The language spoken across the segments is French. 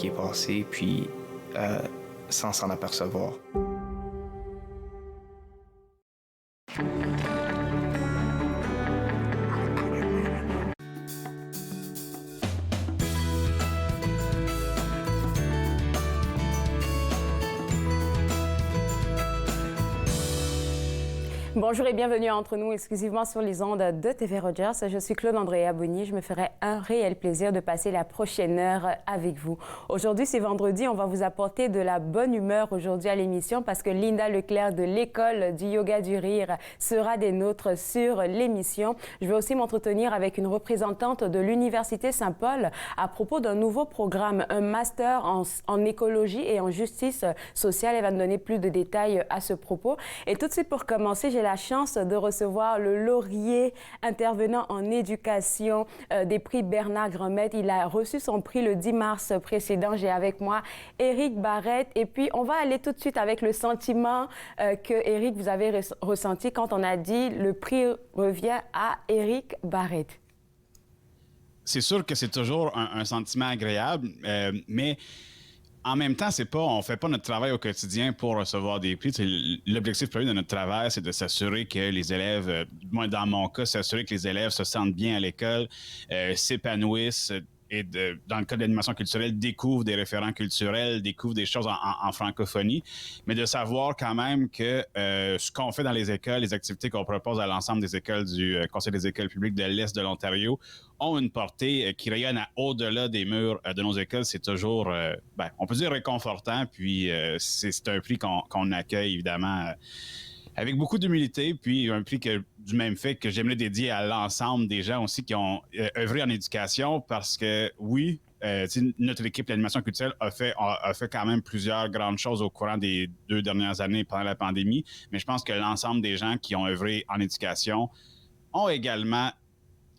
qui est passé, puis sans s'en apercevoir. Bonjour et bienvenue à Entre nous, exclusivement sur les ondes de TV Rogers. Je suis Claude Andrea Bonny. Je me ferai un réel plaisir de passer la prochaine heure avec vous. Aujourd'hui, c'est vendredi. On va vous apporter de la bonne humeur aujourd'hui à l'émission parce que Linda Leclerc de l'École du Yoga du Rire sera des nôtres sur l'émission. Je vais aussi m'entretenir avec une représentante de l'Université Saint-Paul à propos d'un nouveau programme, un master en écologie et en justice sociale. Elle va me donner plus de détails à ce propos. Et tout de suite, pour commencer, j'ai la chance de recevoir le lauréat intervenant en éducation des prix Bernard Grommet. Il a reçu son prix le 10 mars précédent. J'ai avec moi Éric Barrette. Et puis, on va aller tout de suite avec le sentiment que, Éric, vous avez ressenti quand on a dit le prix revient à Éric Barrette. C'est sûr que c'est toujours un sentiment agréable, mais en même temps, on fait pas notre travail au quotidien pour recevoir des prix. L'objectif premier de notre travail, c'est de s'assurer que les élèves, moi dans mon cas, s'assurer que les élèves se sentent bien à l'école, s'épanouissent et dans le cas de l'animation culturelle, découvrent des référents culturels, découvrent des choses en francophonie, mais de savoir quand même que ce qu'on fait dans les écoles, les activités qu'on propose à l'ensemble des écoles du Conseil des écoles publiques de l'Est de l'Ontario ont une portée qui rayonne au-delà des murs de nos écoles. C'est toujours, on peut dire réconfortant, puis c'est un prix qu'on accueille évidemment avec beaucoup d'humilité, puis un prix du même fait que j'aimerais dédier à l'ensemble des gens aussi qui ont œuvré en éducation, parce que oui, notre équipe d'animation culturelle a fait quand même plusieurs grandes choses au courant des 2 dernières années pendant la pandémie, mais je pense que l'ensemble des gens qui ont œuvré en éducation ont également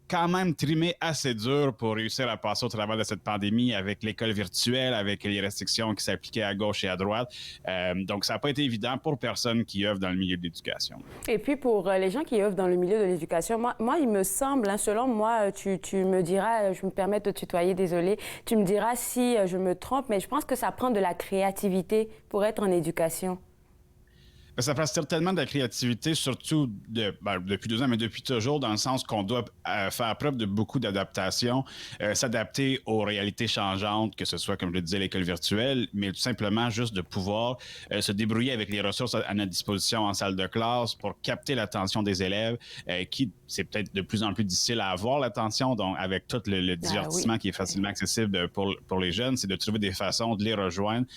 quand même trimé assez dur pour réussir à passer au travers de cette pandémie avec l'école virtuelle, avec les restrictions qui s'appliquaient à gauche et à droite. Donc, ça n'a pas été évident pour personne qui œuvre dans le milieu de l'éducation. Et puis, pour les gens qui œuvrent dans le milieu de l'éducation, moi il me semble, selon moi, tu me diras, je me permets de te tutoyer, désolé, tu me diras si je me trompe, mais je pense que ça prend de la créativité pour être en éducation. Ça prend certainement de la créativité, surtout depuis 2 ans, mais depuis toujours, dans le sens qu'on doit faire preuve de beaucoup d'adaptation, s'adapter aux réalités changeantes, que ce soit, comme je le disais, l'école virtuelle, mais tout simplement juste de pouvoir se débrouiller avec les ressources à notre disposition en salle de classe pour capter l'attention des élèves, qui c'est peut-être de plus en plus difficile à avoir l'attention, donc avec tout le divertissement qui est facilement accessible pour les jeunes, c'est de trouver des façons de les rejoindre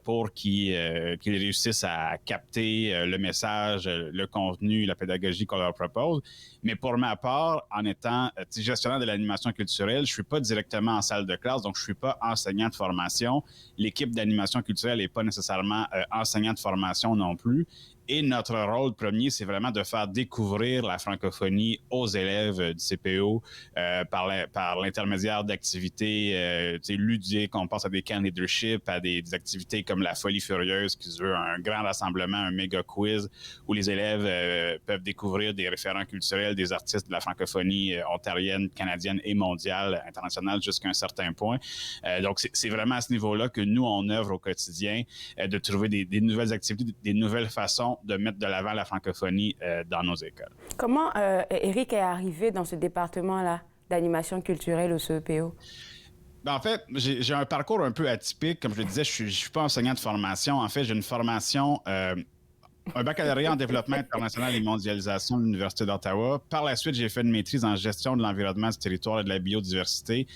pour qu'ils réussissent à capter le message, le contenu, la pédagogie qu'on leur propose. Mais pour ma part, en étant gestionnaire de l'animation culturelle, je ne suis pas directement en salle de classe, donc je ne suis pas enseignant de formation. L'équipe d'animation culturelle n'est pas nécessairement enseignant de formation non plus. Et notre rôle premier, c'est vraiment de faire découvrir la francophonie aux élèves du CPO par l'intermédiaire d'activités ludiques. On pense à des camps leadership, à des activités comme la Folie Furieuse, qui se veut un grand rassemblement, un méga quiz, où les élèves peuvent découvrir des référents culturels, des artistes de la francophonie ontarienne, canadienne et mondiale, internationale, jusqu'à un certain point. Donc, c'est vraiment à ce niveau-là que nous, on œuvre au quotidien, de trouver des nouvelles activités, des nouvelles façons de mettre de l'avant la francophonie dans nos écoles. Comment Éric est arrivé dans ce département-là d'animation culturelle au CEPO? En fait, j'ai un parcours un peu atypique. Comme je le disais, je suis pas enseignant de formation. En fait, j'ai une formation, un baccalauréat en développement international et mondialisation de l'Université d'Ottawa. Par la suite, j'ai fait une maîtrise en gestion de l'environnement, du territoire et de la biodiversité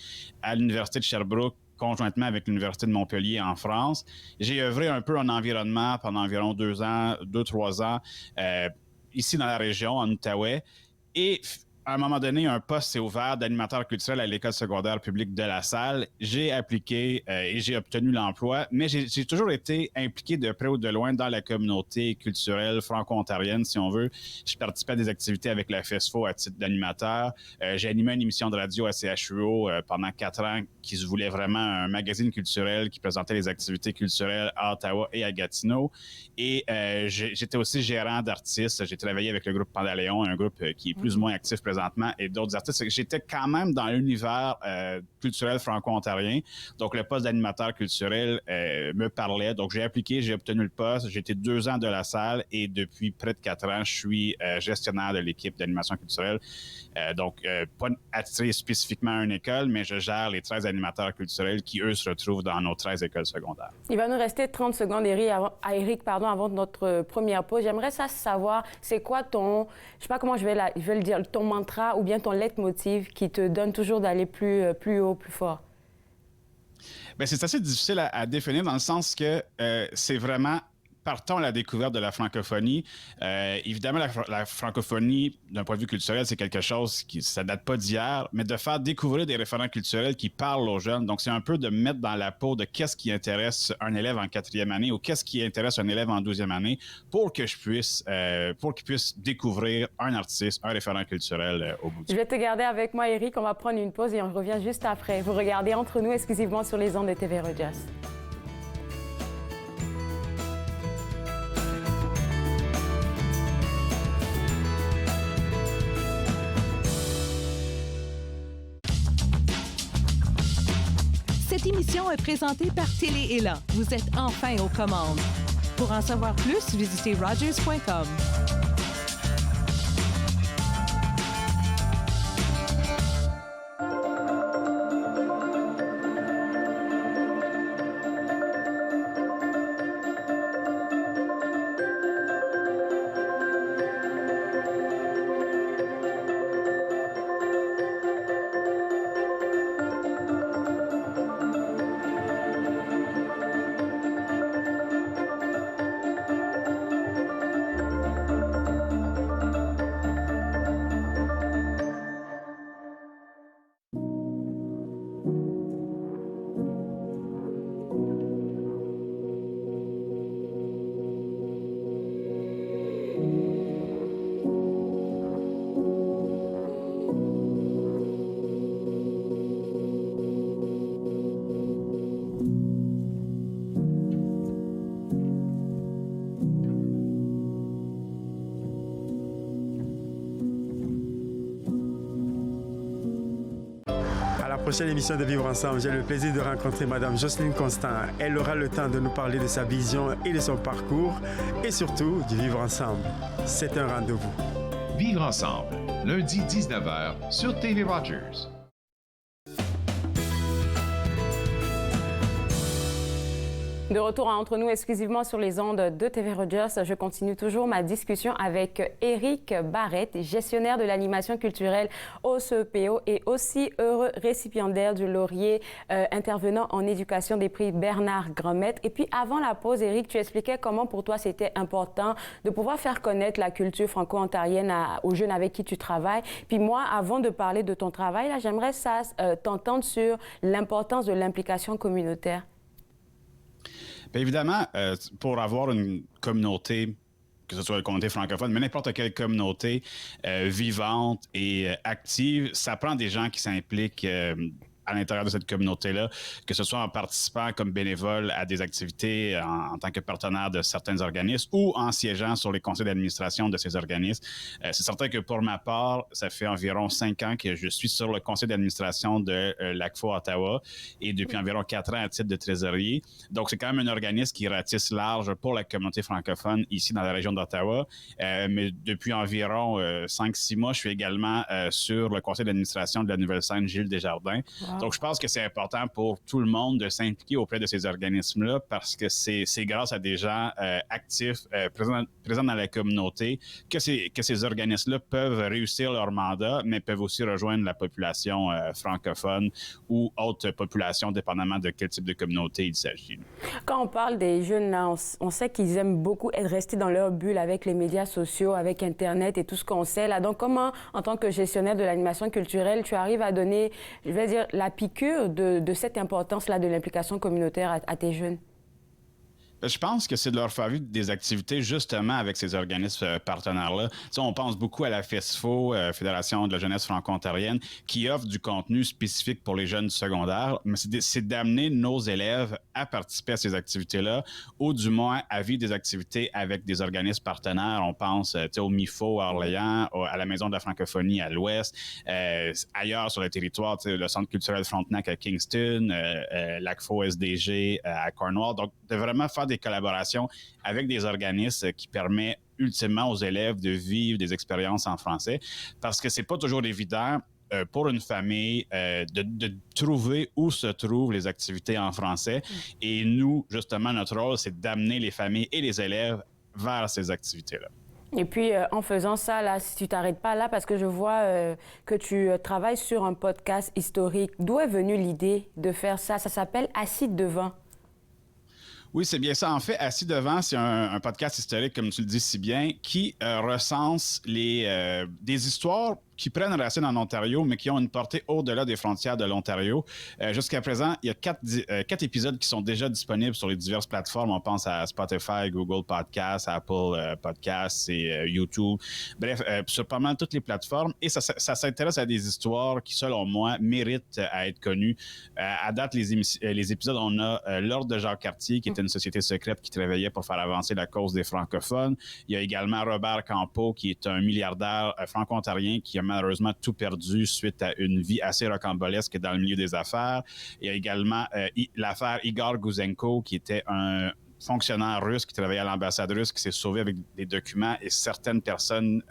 à l'Université de Sherbrooke, conjointement avec l'Université de Montpellier en France. J'ai œuvré un peu en environnement pendant environ 2-3 ans, ici dans la région, en Outaouais. Et à un moment donné, un poste s'est ouvert d'animateur culturel à l'École secondaire publique de La Salle. J'ai appliqué et j'ai obtenu l'emploi, mais j'ai toujours été impliqué de près ou de loin dans la communauté culturelle franco-ontarienne, si on veut. Je participais à des activités avec la FESFO à titre d'animateur. J'ai animé une émission de radio à CHUO pendant 4 ans qui se voulait vraiment un magazine culturel qui présentait les activités culturelles à Ottawa et à Gatineau. Et j'étais aussi gérant d'artistes. J'ai travaillé avec le groupe Pandaléon, un groupe qui est plus ou moins actif présentement présentement et d'autres artistes, c'est que j'étais quand même dans l'univers culturel franco-ontarien. Donc, le poste d'animateur culturel me parlait. Donc, j'ai appliqué, j'ai obtenu le poste. J'ai été 2 ans de la salle et depuis près de 4 ans, je suis gestionnaire de l'équipe d'animation culturelle. Donc, pas attiré spécifiquement à une école, mais je gère les 13 animateurs culturels qui, eux, se retrouvent dans nos 13 écoles secondaires. Il va nous rester 30 secondes, Éric, avant notre première pause. J'aimerais savoir, c'est quoi ton, je sais pas comment je vais le dire, ton mantra ou bien ton leitmotiv qui te donne toujours d'aller plus haut, plus fort? Bien, c'est assez difficile à définir dans le sens que c'est vraiment partons à la découverte de la francophonie. Évidemment, la francophonie, d'un point de vue culturel, c'est quelque chose qui ça date pas d'hier, mais de faire découvrir des référents culturels qui parlent aux jeunes. Donc, c'est un peu de mettre dans la peau de qu'est-ce qui intéresse un élève en 4e année ou qu'est-ce qui intéresse un élève en 12e année pour que pour qu'il puisse découvrir un artiste, un référent culturel au bout du. Je vais te garder avec moi, Éric. On va prendre une pause et on revient juste après. Vous regardez Entre nous exclusivement sur les ondes de TV Rogers. Cette émission est présentée par Télé Élan. Vous êtes enfin aux commandes. Pour en savoir plus, visitez rogers.com. Prochaine émission de Vivre Ensemble, j'ai le plaisir de rencontrer Mme Jocelyne Constant. Elle aura le temps de nous parler de sa vision et de son parcours et surtout du Vivre Ensemble. C'est un rendez-vous. Vivre Ensemble, lundi 19h sur TV Rogers. De retour à Entre nous exclusivement sur les ondes de TV Rogers, je continue toujours ma discussion avec Éric Barrette, gestionnaire de l'animation culturelle au CEPO et aussi heureux récipiendaire du laurier intervenant en éducation des prix Bernard Grommet. Et puis avant la pause, Éric, tu expliquais comment pour toi c'était important de pouvoir faire connaître la culture franco-ontarienne aux jeunes avec qui tu travailles. Puis moi, avant de parler de ton travail, là, j'aimerais t'entendre sur l'importance de l'implication communautaire. Bien évidemment, pour avoir une communauté, que ce soit la communauté francophone, mais n'importe quelle communauté vivante et active, ça prend des gens qui s'impliquent à l'intérieur de cette communauté-là, que ce soit en participant comme bénévole à des activités en tant que partenaire de certains organismes ou en siégeant sur les conseils d'administration de ces organismes. C'est certain que pour ma part, ça fait environ 5 ans que je suis sur le conseil d'administration de l'ACFO Ottawa et depuis environ 4 ans à titre de trésorier. Donc, c'est quand même un organisme qui ratisse large pour la communauté francophone ici dans la région d'Ottawa. Mais depuis environ 5-6 mois, je suis également sur le conseil d'administration de la Nouvelle-Scène Gilles Desjardins. Wow. Donc, je pense que c'est important pour tout le monde de s'impliquer auprès de ces organismes-là parce que c'est grâce à des gens actifs, présents dans la communauté, que ces organismes-là peuvent réussir leur mandat, mais peuvent aussi rejoindre la population francophone ou autre population, dépendamment de quel type de communauté il s'agit. Quand on parle des jeunes, là, on sait qu'ils aiment beaucoup être restés dans leur bulle avec les médias sociaux, avec Internet et tout ce qu'on sait. Là. Donc, comment, en tant que gestionnaire de l'animation culturelle, tu arrives à donner, je vais dire, la piqûre de cette importance-là de l'implication communautaire à tes jeunes? Je pense que c'est de leur faire vivre des activités justement avec ces organismes partenaires-là. T'sais, on pense beaucoup à la FESFO, Fédération de la jeunesse franco-ontarienne, qui offre du contenu spécifique pour les jeunes du secondaire, mais c'est d'amener nos élèves à participer à ces activités-là, ou du moins à vivre des activités avec des organismes partenaires. On pense au MIFO à Orléans, à la Maison de la francophonie à l'Ouest, ailleurs sur le territoire, le Centre culturel Frontenac à Kingston, l'ACFO SDG à Cornwall. Donc, de vraiment faire des collaborations avec des organismes qui permettent ultimement aux élèves de vivre des expériences en français, parce que c'est pas toujours évident pour une famille de trouver où se trouvent les activités en français. Et nous, justement, notre rôle, c'est d'amener les familles et les élèves vers ces activités-là. Et puis, en faisant ça, là, si tu t'arrêtes pas là, parce que je vois que tu travailles sur un podcast historique, d'où est venue l'idée de faire ça? Ça s'appelle « Assis devant ». Oui, c'est bien ça. En fait, Assis devant, c'est un podcast historique, comme tu le dis si bien, qui recense des histoires qui prennent racine en Ontario, mais qui ont une portée au-delà des frontières de l'Ontario. Jusqu'à présent, il y a quatre épisodes qui sont déjà disponibles sur les diverses plateformes. On pense à Spotify, Google Podcasts, Apple Podcasts et YouTube. Bref, sur pas mal toutes les plateformes. Et ça s'intéresse à des histoires qui, selon moi, méritent à être connues. À date, les épisodes, on a l'Ordre de Jacques Cartier, qui était une société secrète qui travaillait pour faire avancer la cause des francophones. Il y a également Robert Campeau, qui est un milliardaire franco-ontarien qui a malheureusement tout perdu suite à une vie assez rocambolesque dans le milieu des affaires. Il y a également l'affaire Igor Gouzenko, qui était un fonctionnaire russe qui travaillait à l'ambassade russe, qui s'est sauvé avec des documents, et certaines personnes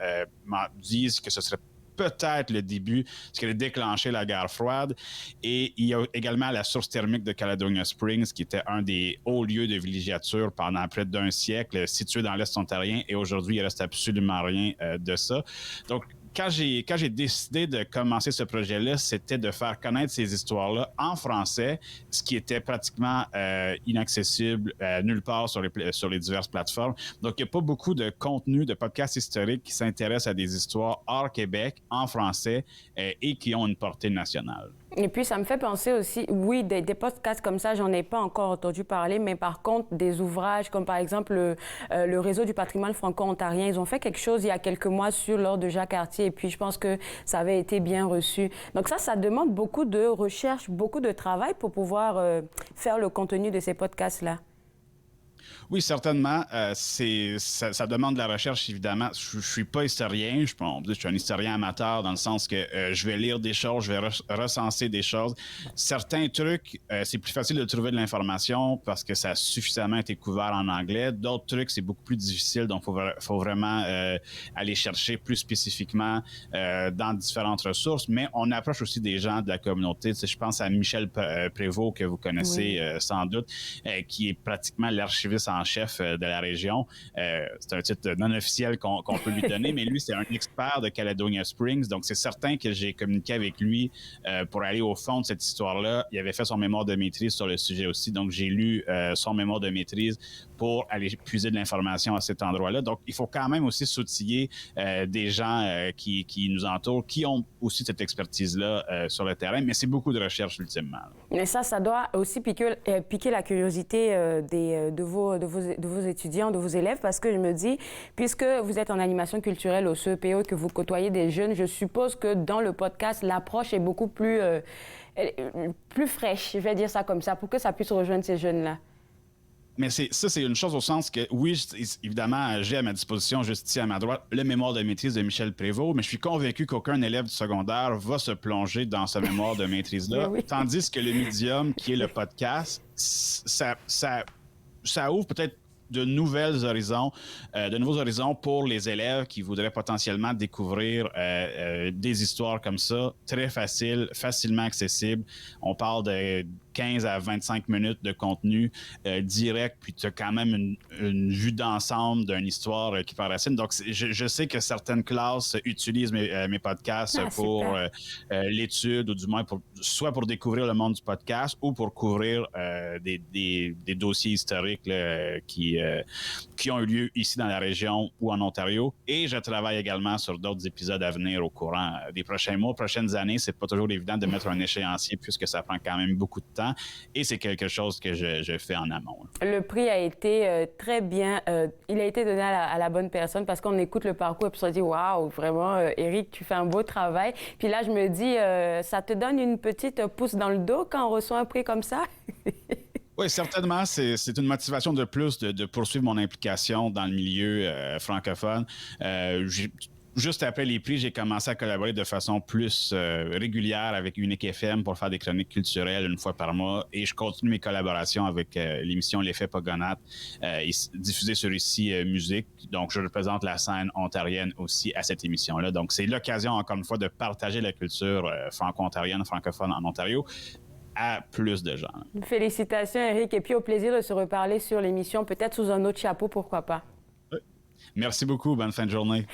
disent que ce serait peut-être le début, ce qui allait déclencher la guerre froide. Et il y a également la source thermique de Caledonia Springs, qui était un des hauts lieux de villégiature pendant près d'un siècle, situé dans l'Est ontarien, et aujourd'hui, il ne reste absolument rien de ça. Donc, quand j'ai décidé de commencer ce projet-là, c'était de faire connaître ces histoires-là en français, ce qui était pratiquement inaccessible nulle part sur les diverses plateformes. Donc, il n'y a pas beaucoup de contenu de podcasts historiques qui s'intéressent à des histoires hors Québec, en français, et qui ont une portée nationale. Et puis, ça me fait penser aussi, oui, des podcasts comme ça, j'en ai pas encore entendu parler, mais par contre, des ouvrages comme par exemple le Réseau du patrimoine franco-ontarien, ils ont fait quelque chose il y a quelques mois sur l'Ordre de Jacques Cartier, et puis je pense que ça avait été bien reçu. Donc ça demande beaucoup de recherche, beaucoup de travail pour pouvoir faire le contenu de ces podcasts-là. Oui, certainement. Ça demande de la recherche, évidemment. Je ne suis pas historien. Je suis un historien amateur dans le sens que je vais lire des choses, je vais recenser des choses. Certains trucs, c'est plus facile de trouver de l'information parce que ça a suffisamment été couvert en anglais. D'autres trucs, c'est beaucoup plus difficile. Donc, il faut vraiment aller chercher plus spécifiquement dans différentes ressources. Mais on approche aussi des gens de la communauté. Tu sais, je pense à Michel Prévost, que vous connaissez sans doute, qui est pratiquement l'archiviste en chef de la région. C'est un titre non officiel qu'on peut lui donner, mais lui, c'est un expert de Caledonia Springs. Donc, c'est certain que j'ai communiqué avec lui pour aller au fond de cette histoire-là. Il avait fait son mémoire de maîtrise sur le sujet aussi. Donc, j'ai lu son mémoire de maîtrise pour aller puiser de l'information à cet endroit-là. Donc, il faut quand même aussi s'outiller des gens qui nous entourent, qui ont aussi cette expertise-là sur le terrain, mais c'est beaucoup de recherche ultimement. Mais ça doit aussi piquer la curiosité de vos étudiants, de vos élèves, parce que je me dis, puisque vous êtes en animation culturelle au CEPO et que vous côtoyez des jeunes, je suppose que dans le podcast, l'approche est beaucoup plus fraîche, je vais dire ça comme ça, pour que ça puisse rejoindre ces jeunes-là. Mais c'est une chose au sens que, oui, évidemment, j'ai à ma disposition, juste ici à ma droite, le mémoire de maîtrise de Michel Prévost, mais je suis convaincu qu'aucun élève du secondaire va se plonger dans ce mémoire de maîtrise-là, oui. Tandis que le médium, qui est le podcast, ça ouvre peut-être de nouveaux horizons pour les élèves qui voudraient potentiellement découvrir des histoires comme ça, très facilement accessibles. On parle de 15 à 25 minutes de contenu direct, puis tu as quand même une vue d'ensemble d'une histoire qui part racine. Donc, je sais que certaines classes utilisent mes podcasts pour l'étude, ou du moins soit pour découvrir le monde du podcast ou pour couvrir des dossiers historiques là, qui ont eu lieu ici dans la région ou en Ontario. Et je travaille également sur d'autres épisodes à venir au courant des prochains mois, prochaines années. C'est pas toujours évident de mettre un échéancier puisque ça prend quand même beaucoup de temps temps. Et c'est quelque chose que je fais en amont. Le prix a été très bien, il a été donné à la bonne personne parce qu'on écoute le parcours et puis on se dit « Waouh, vraiment, Éric, tu fais un beau travail. » Puis là, je me dis, ça te donne une petite pouce dans le dos quand on reçoit un prix comme ça? Oui, certainement. C'est une motivation de plus de poursuivre mon implication dans le milieu francophone. Juste après les prix, j'ai commencé à collaborer de façon plus régulière avec Unique FM pour faire des chroniques culturelles une fois par mois. Et je continue mes collaborations avec l'émission L'Effet Pogonat, diffusée sur Ici Musique. Donc, je représente la scène ontarienne aussi à cette émission-là. Donc, c'est l'occasion, encore une fois, de partager la culture franco-ontarienne, francophone en Ontario à plus de gens. Félicitations, Éric. Et puis, au plaisir de se reparler sur l'émission, peut-être sous un autre chapeau, pourquoi pas. Merci beaucoup. Bonne fin de journée.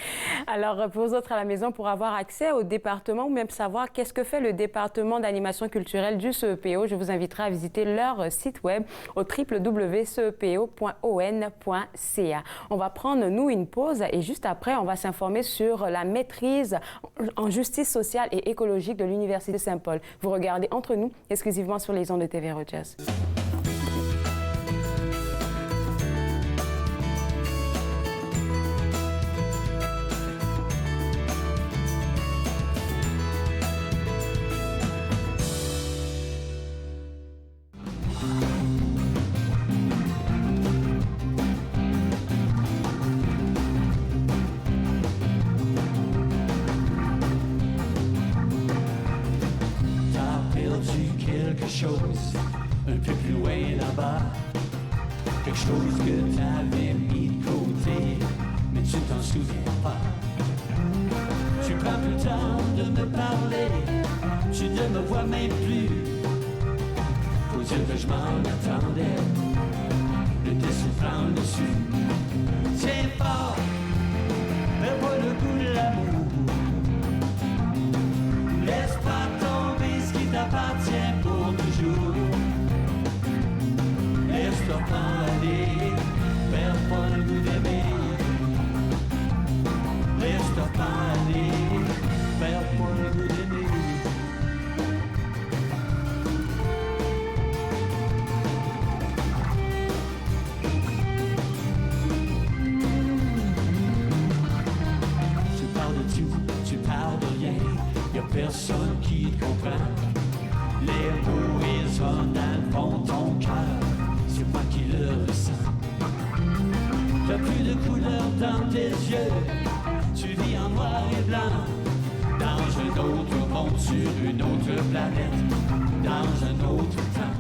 Alors, pour vous autres à la maison, pour avoir accès au département ou même savoir qu'est-ce que fait le département d'animation culturelle du CEPO, je vous inviterai à visiter leur site web au www.cepo.on.ca. On va prendre, nous, une pause et juste après, on va s'informer sur la maîtrise en justice sociale et écologique de l'Université Saint-Paul. Vous regardez Entre nous, exclusivement sur les ondes de TV Rogers. Un peu plus loin là-bas, quelque chose que t'avais mis de côté, mais tu t'en souviens pas. Tu prends plus le temps de me parler, tu ne me vois même plus. Faut dire que je m'en attendais, le dessus prend le dessus. Tiens fort, perds pas le goût de l'amour. Laisse pas tomber ce qui t'appartient pour toujours. Laisse-toi pas aller, perds pas le goût d'aimer. Laisse-toi pas aller, perds pas le goût d'aimer. Tu parles de tout, tu parles de rien, y'a personne qui te comprend. Les mots résonnent dans le fond de ton cœur, c'est moi qui le ressens. T'as plus de couleur dans tes yeux, tu vis en noir et blanc. Dans un autre monde, sur une autre planète, dans un autre temps.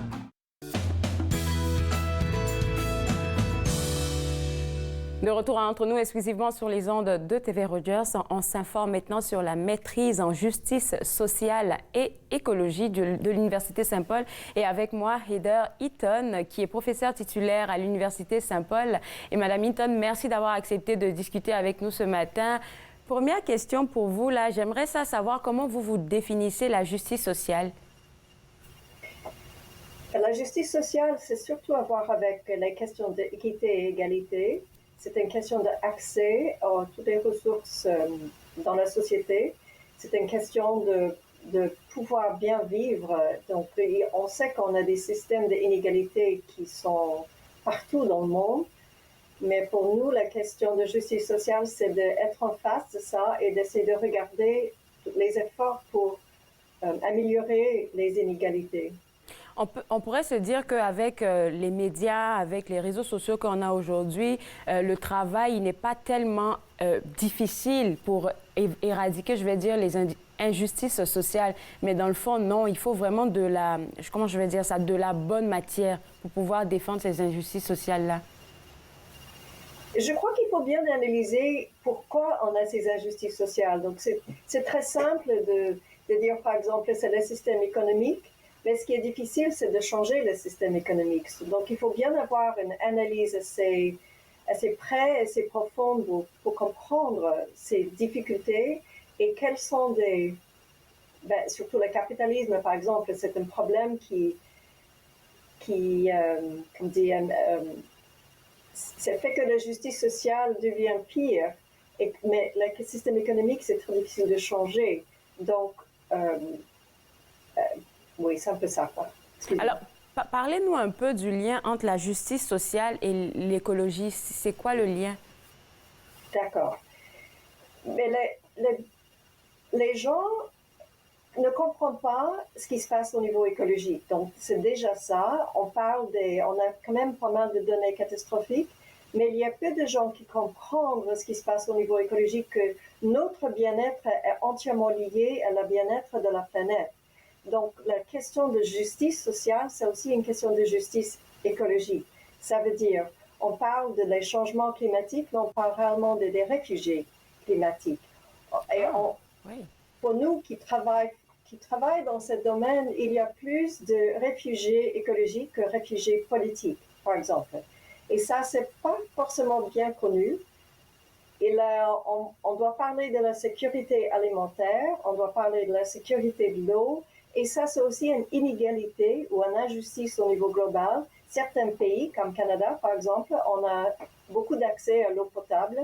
De retour Entre nous, exclusivement sur les ondes de TV Rogers. On s'informe maintenant sur la maîtrise en justice sociale et écologie de l'Université Saint-Paul. Et avec moi, Heather Eaton, qui est professeure titulaire à l'Université Saint-Paul. Et Madame Eaton, merci d'avoir accepté de discuter avec nous ce matin. Première question pour vous, là, j'aimerais savoir comment vous définissez la justice sociale. La justice sociale, c'est surtout à voir avec les questions d'équité et égalité. C'est une question d'accès à toutes les ressources dans la société. C'est une question de pouvoir bien vivre. Donc, on sait qu'on a des systèmes d'inégalité qui sont partout dans le monde. Mais pour nous, la question de justice sociale, c'est d'être en face de ça et d'essayer de regarder les efforts pour améliorer les inégalités. On pourrait se dire qu'avec les médias, avec les réseaux sociaux qu'on a aujourd'hui, le travail n'est pas tellement difficile pour éradiquer, je vais dire, les injustices sociales. Mais dans le fond, non, il faut vraiment de la bonne matière pour pouvoir défendre ces injustices sociales-là. Je crois qu'il faut bien analyser pourquoi on a ces injustices sociales. Donc, c'est très simple de dire, par exemple, c'est le système économique. Mais ce qui est difficile, c'est de changer le système économique. Donc, il faut bien avoir une analyse assez près, assez profonde pour comprendre ces difficultés et quels sont surtout le capitalisme, par exemple, c'est un problème ça fait que la justice sociale devient pire. Mais le système économique, c'est très difficile de changer. Donc, oui, c'est un peu ça, quoi. Excusez-moi. Alors, parlez-nous un peu du lien entre la justice sociale et l'écologie. C'est quoi le lien? D'accord. Mais les gens ne comprennent pas ce qui se passe au niveau écologique. Donc, c'est déjà ça. On a quand même pas mal de données catastrophiques, mais il y a peu de gens qui comprennent ce qui se passe au niveau écologique, que notre bien-être est entièrement lié à la bien-être de la planète. Donc, la question de justice sociale, c'est aussi une question de justice écologique. Ça veut dire, on parle des changements climatiques, mais on parle réellement des réfugiés climatiques. Et pour nous qui travaillent dans ce domaine, il y a plus de réfugiés écologiques que réfugiés politiques, par exemple. Et ça, c'est pas forcément bien connu. Et là, on doit parler de la sécurité alimentaire, on doit parler de la sécurité de l'eau, et ça, c'est aussi une inégalité ou une injustice au niveau global. Certains pays, comme Canada, par exemple, on a beaucoup d'accès à l'eau potable,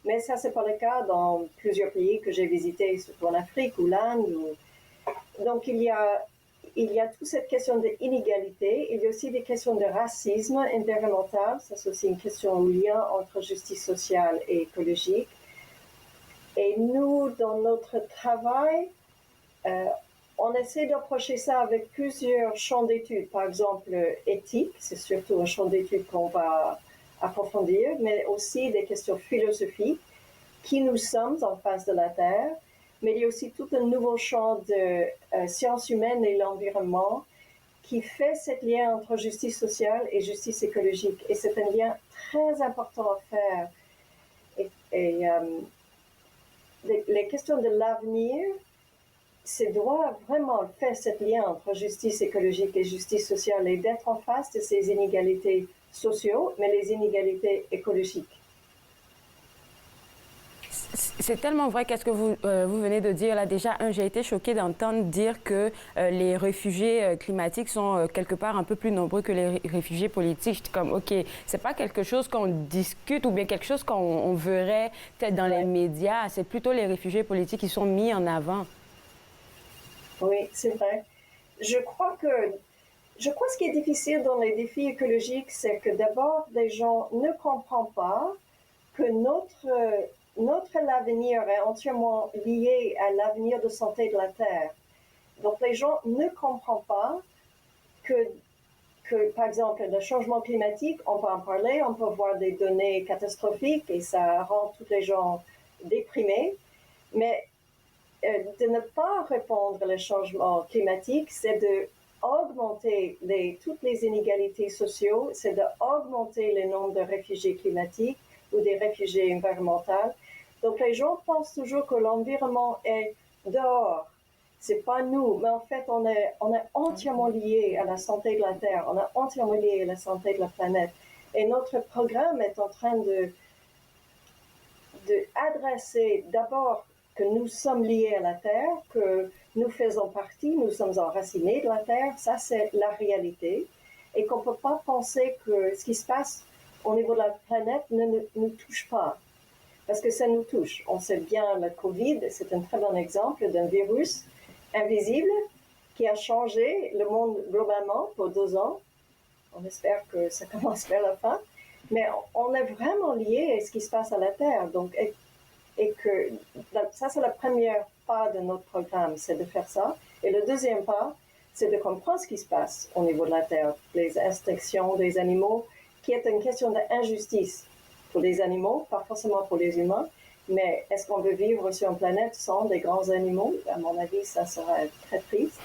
mais ça, c'est pas le cas dans plusieurs pays que j'ai visités, surtout en Afrique ou l'Inde. Donc, il y a toute cette question d'inégalité. Il y a aussi des questions de racisme environnemental. Ça, c'est aussi une question au lien entre justice sociale et écologique. Et nous, dans notre travail, on essaie d'approcher ça avec plusieurs champs d'études. Par exemple, éthique, c'est surtout un champ d'études qu'on va approfondir, mais aussi des questions philosophiques, qui nous sommes en face de la Terre. Mais il y a aussi tout un nouveau champ de sciences humaines et l'environnement qui fait ce lien entre justice sociale et justice écologique. Et c'est un lien très important à faire. Les questions de l'avenir, doit vraiment faire ce lien entre justice écologique et justice sociale et d'être en face de ces inégalités sociales, mais les inégalités écologiques. C'est tellement vrai, qu'est-ce que vous venez de dire là. Déjà, j'ai été choquée d'entendre dire que les réfugiés climatiques sont quelque part un peu plus nombreux que les réfugiés politiques. J'étais comme, OK, c'est pas quelque chose qu'on discute ou bien quelque chose qu'on verrait peut-être dans les médias. C'est plutôt les réfugiés politiques qui sont mis en avant. Oui, c'est vrai. Je crois ce qui est difficile dans les défis écologiques, c'est que d'abord, les gens ne comprennent pas que notre avenir est entièrement lié à l'avenir de santé de la Terre. Donc, les gens ne comprennent pas que, par exemple, le changement climatique, on peut en parler, on peut voir des données catastrophiques et ça rend tous les gens déprimés, mais de ne pas répondre au changement climatique, c'est d'augmenter toutes les inégalités sociales, c'est d'augmenter le nombre de réfugiés climatiques ou des réfugiés environnementaux. Donc les gens pensent toujours que l'environnement est dehors, c'est pas nous, mais en fait on est entièrement lié à la santé de la Terre, on est entièrement lié à la santé de la planète. Et notre programme est en train de adresser d'abord que nous sommes liés à la Terre, que nous faisons partie, nous sommes enracinés de la Terre, ça c'est la réalité, et qu'on ne peut pas penser que ce qui se passe au niveau de la planète ne nous touche pas, parce que ça nous touche. On sait bien le Covid, c'est un très bon exemple d'un virus invisible qui a changé le monde globalement pour 2 ans. On espère que ça commence vers la fin, mais on est vraiment lié à ce qui se passe à la Terre, donc et que ça, c'est la première pas de notre programme, c'est de faire ça. Et le deuxième pas, c'est de comprendre ce qui se passe au niveau de la Terre, les extinctions des animaux, qui est une question d'injustice pour les animaux, pas forcément pour les humains, mais est-ce qu'on veut vivre sur une planète sans des grands animaux? À mon avis, ça serait très triste.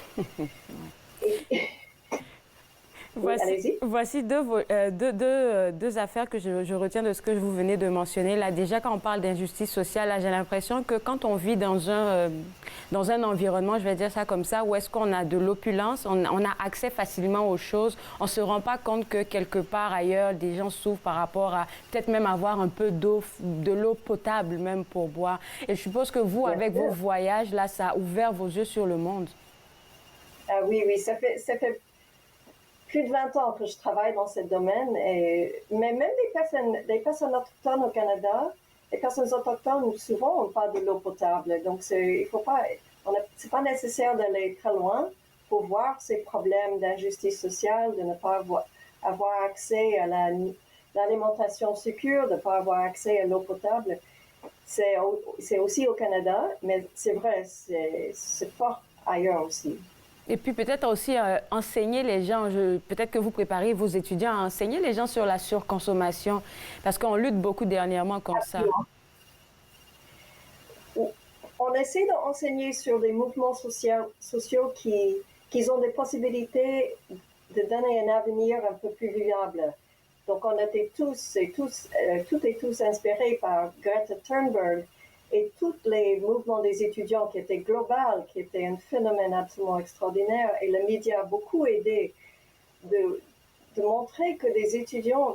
Voici deux affaires que je retiens de ce que vous venez de mentionner. Là, déjà, quand on parle d'injustice sociale, là, j'ai l'impression que quand on vit dans un environnement, je vais dire ça comme ça, où est-ce qu'on a de l'opulence, on a accès facilement aux choses, on ne se rend pas compte que quelque part ailleurs, des gens souffrent par rapport à peut-être même avoir un peu d'eau, de l'eau potable même pour boire. Et je suppose que vous, avec vos voyages, là, ça a ouvert vos yeux sur le monde. Ah oui, ça fait plus de 20 ans que je travaille dans ce domaine, mais même des personnes autochtones au Canada, les personnes autochtones, souvent, on parle de l'eau potable. Donc, c'est pas nécessaire d'aller très loin pour voir ces problèmes d'injustice sociale, de ne pas avoir accès à l'alimentation sûre, de ne pas avoir accès à l'eau potable. C'est aussi au Canada, mais c'est vrai, c'est fort ailleurs aussi. Et puis peut-être aussi enseigner les gens, peut-être que vous préparez vos étudiants à enseigner les gens sur la surconsommation, parce qu'on lutte beaucoup dernièrement contre ça. On essaie d'enseigner sur des mouvements sociaux qui ont des possibilités de donner un avenir un peu plus viable. Donc on était toutes et tous inspirés par Greta Thunberg et tous les mouvements des étudiants qui étaient globaux, qui étaient un phénomène absolument extraordinaire. Et le média a beaucoup aidé de montrer que des étudiants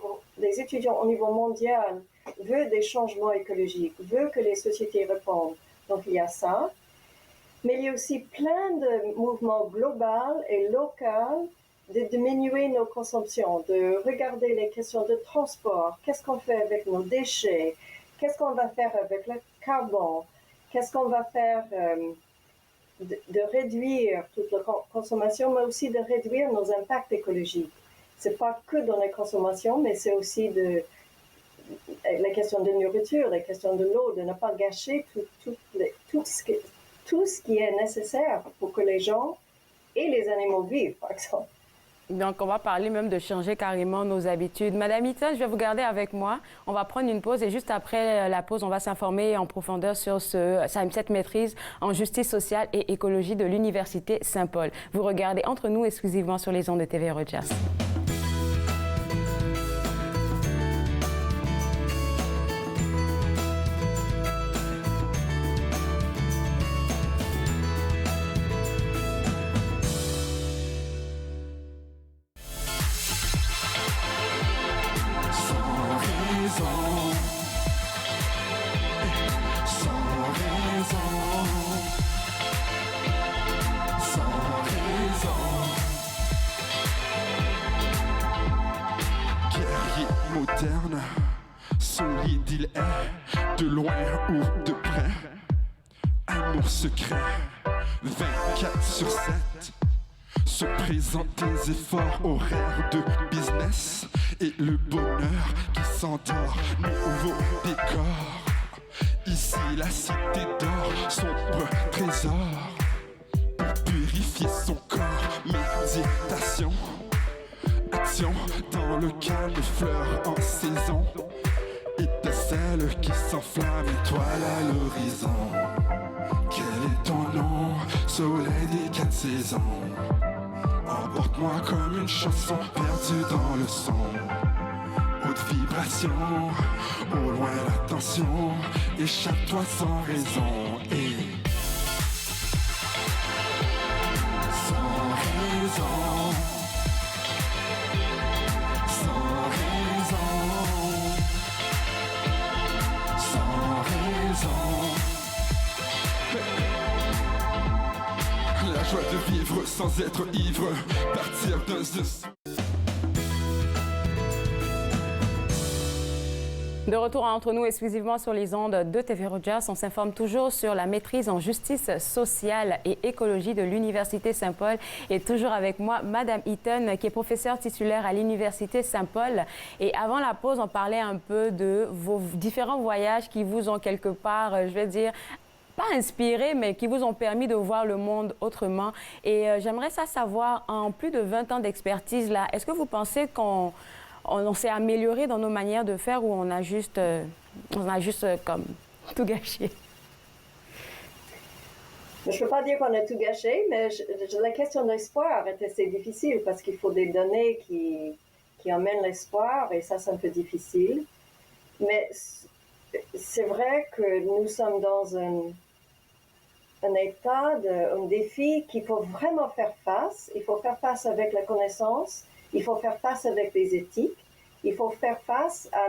au niveau mondial veulent des changements écologiques, veulent que les sociétés répondent. Donc il y a ça. Mais il y a aussi plein de mouvements globaux et locaux de diminuer nos consommtions, de regarder les questions de transport, qu'est-ce qu'on fait avec nos déchets, qu'est-ce qu'on va faire avec le carbone, qu'est-ce qu'on va faire de réduire toute la consommation, mais aussi de réduire nos impacts écologiques. C'est pas que dans les consommations, mais c'est aussi les questions de nourriture, les questions de l'eau, de ne pas gâcher tout ce qui est nécessaire pour que les gens et les animaux vivent, par exemple. Donc, on va parler même de changer carrément nos habitudes. Madame Eaton, je vais vous garder avec moi. On va prendre une pause et juste après la pause, on va s'informer en profondeur sur cette maîtrise en justice sociale et écologie de l'Université Saint-Paul. Vous regardez Entre nous exclusivement sur les ondes de TV Rogers. Moderne, solide il est, de loin ou de près. Amour secret, 24/7. Se présente des efforts, horaires de business. Et le bonheur qui s'endort, nouveau décor. Ici la cité d'or, sombre trésor. Pour purifier son corps, méditation. Action dans le calme, fleurs en saison. Étincelle qui s'enflamme, étoile à l'horizon. Quel est ton nom, soleil des 4 saisons? Emporte-moi comme une chanson perdue dans le son. Haute vibration, au loin l'attention. Échappe-toi sans raison et sans raison. La joie de vivre sans être ivre, partir d'un De retour entre nous exclusivement sur les ondes de TV Rogers, on s'informe toujours sur la maîtrise en justice sociale et écologie de l'Université Saint-Paul. Et toujours avec moi, Madame Eaton, qui est professeure titulaire à l'Université Saint-Paul. Et avant la pause, on parlait un peu de vos différents voyages qui vous ont quelque part, je vais dire, pas inspiré, mais qui vous ont permis de voir le monde autrement. Et j'aimerais savoir, en plus de 20 ans d'expertise, là, est-ce que vous pensez qu'on s'est amélioré dans nos manières de faire ou on a juste comme tout gâché? Je ne peux pas dire qu'on a tout gâché, mais la question de l'espoir est assez difficile parce qu'il faut des données qui emmènent l'espoir et ça, c'est un peu difficile. Mais c'est vrai que nous sommes dans un état, un défi qu'il faut vraiment faire face. Il faut faire face avec la connaissance, il faut faire face avec les éthiques, il faut faire face à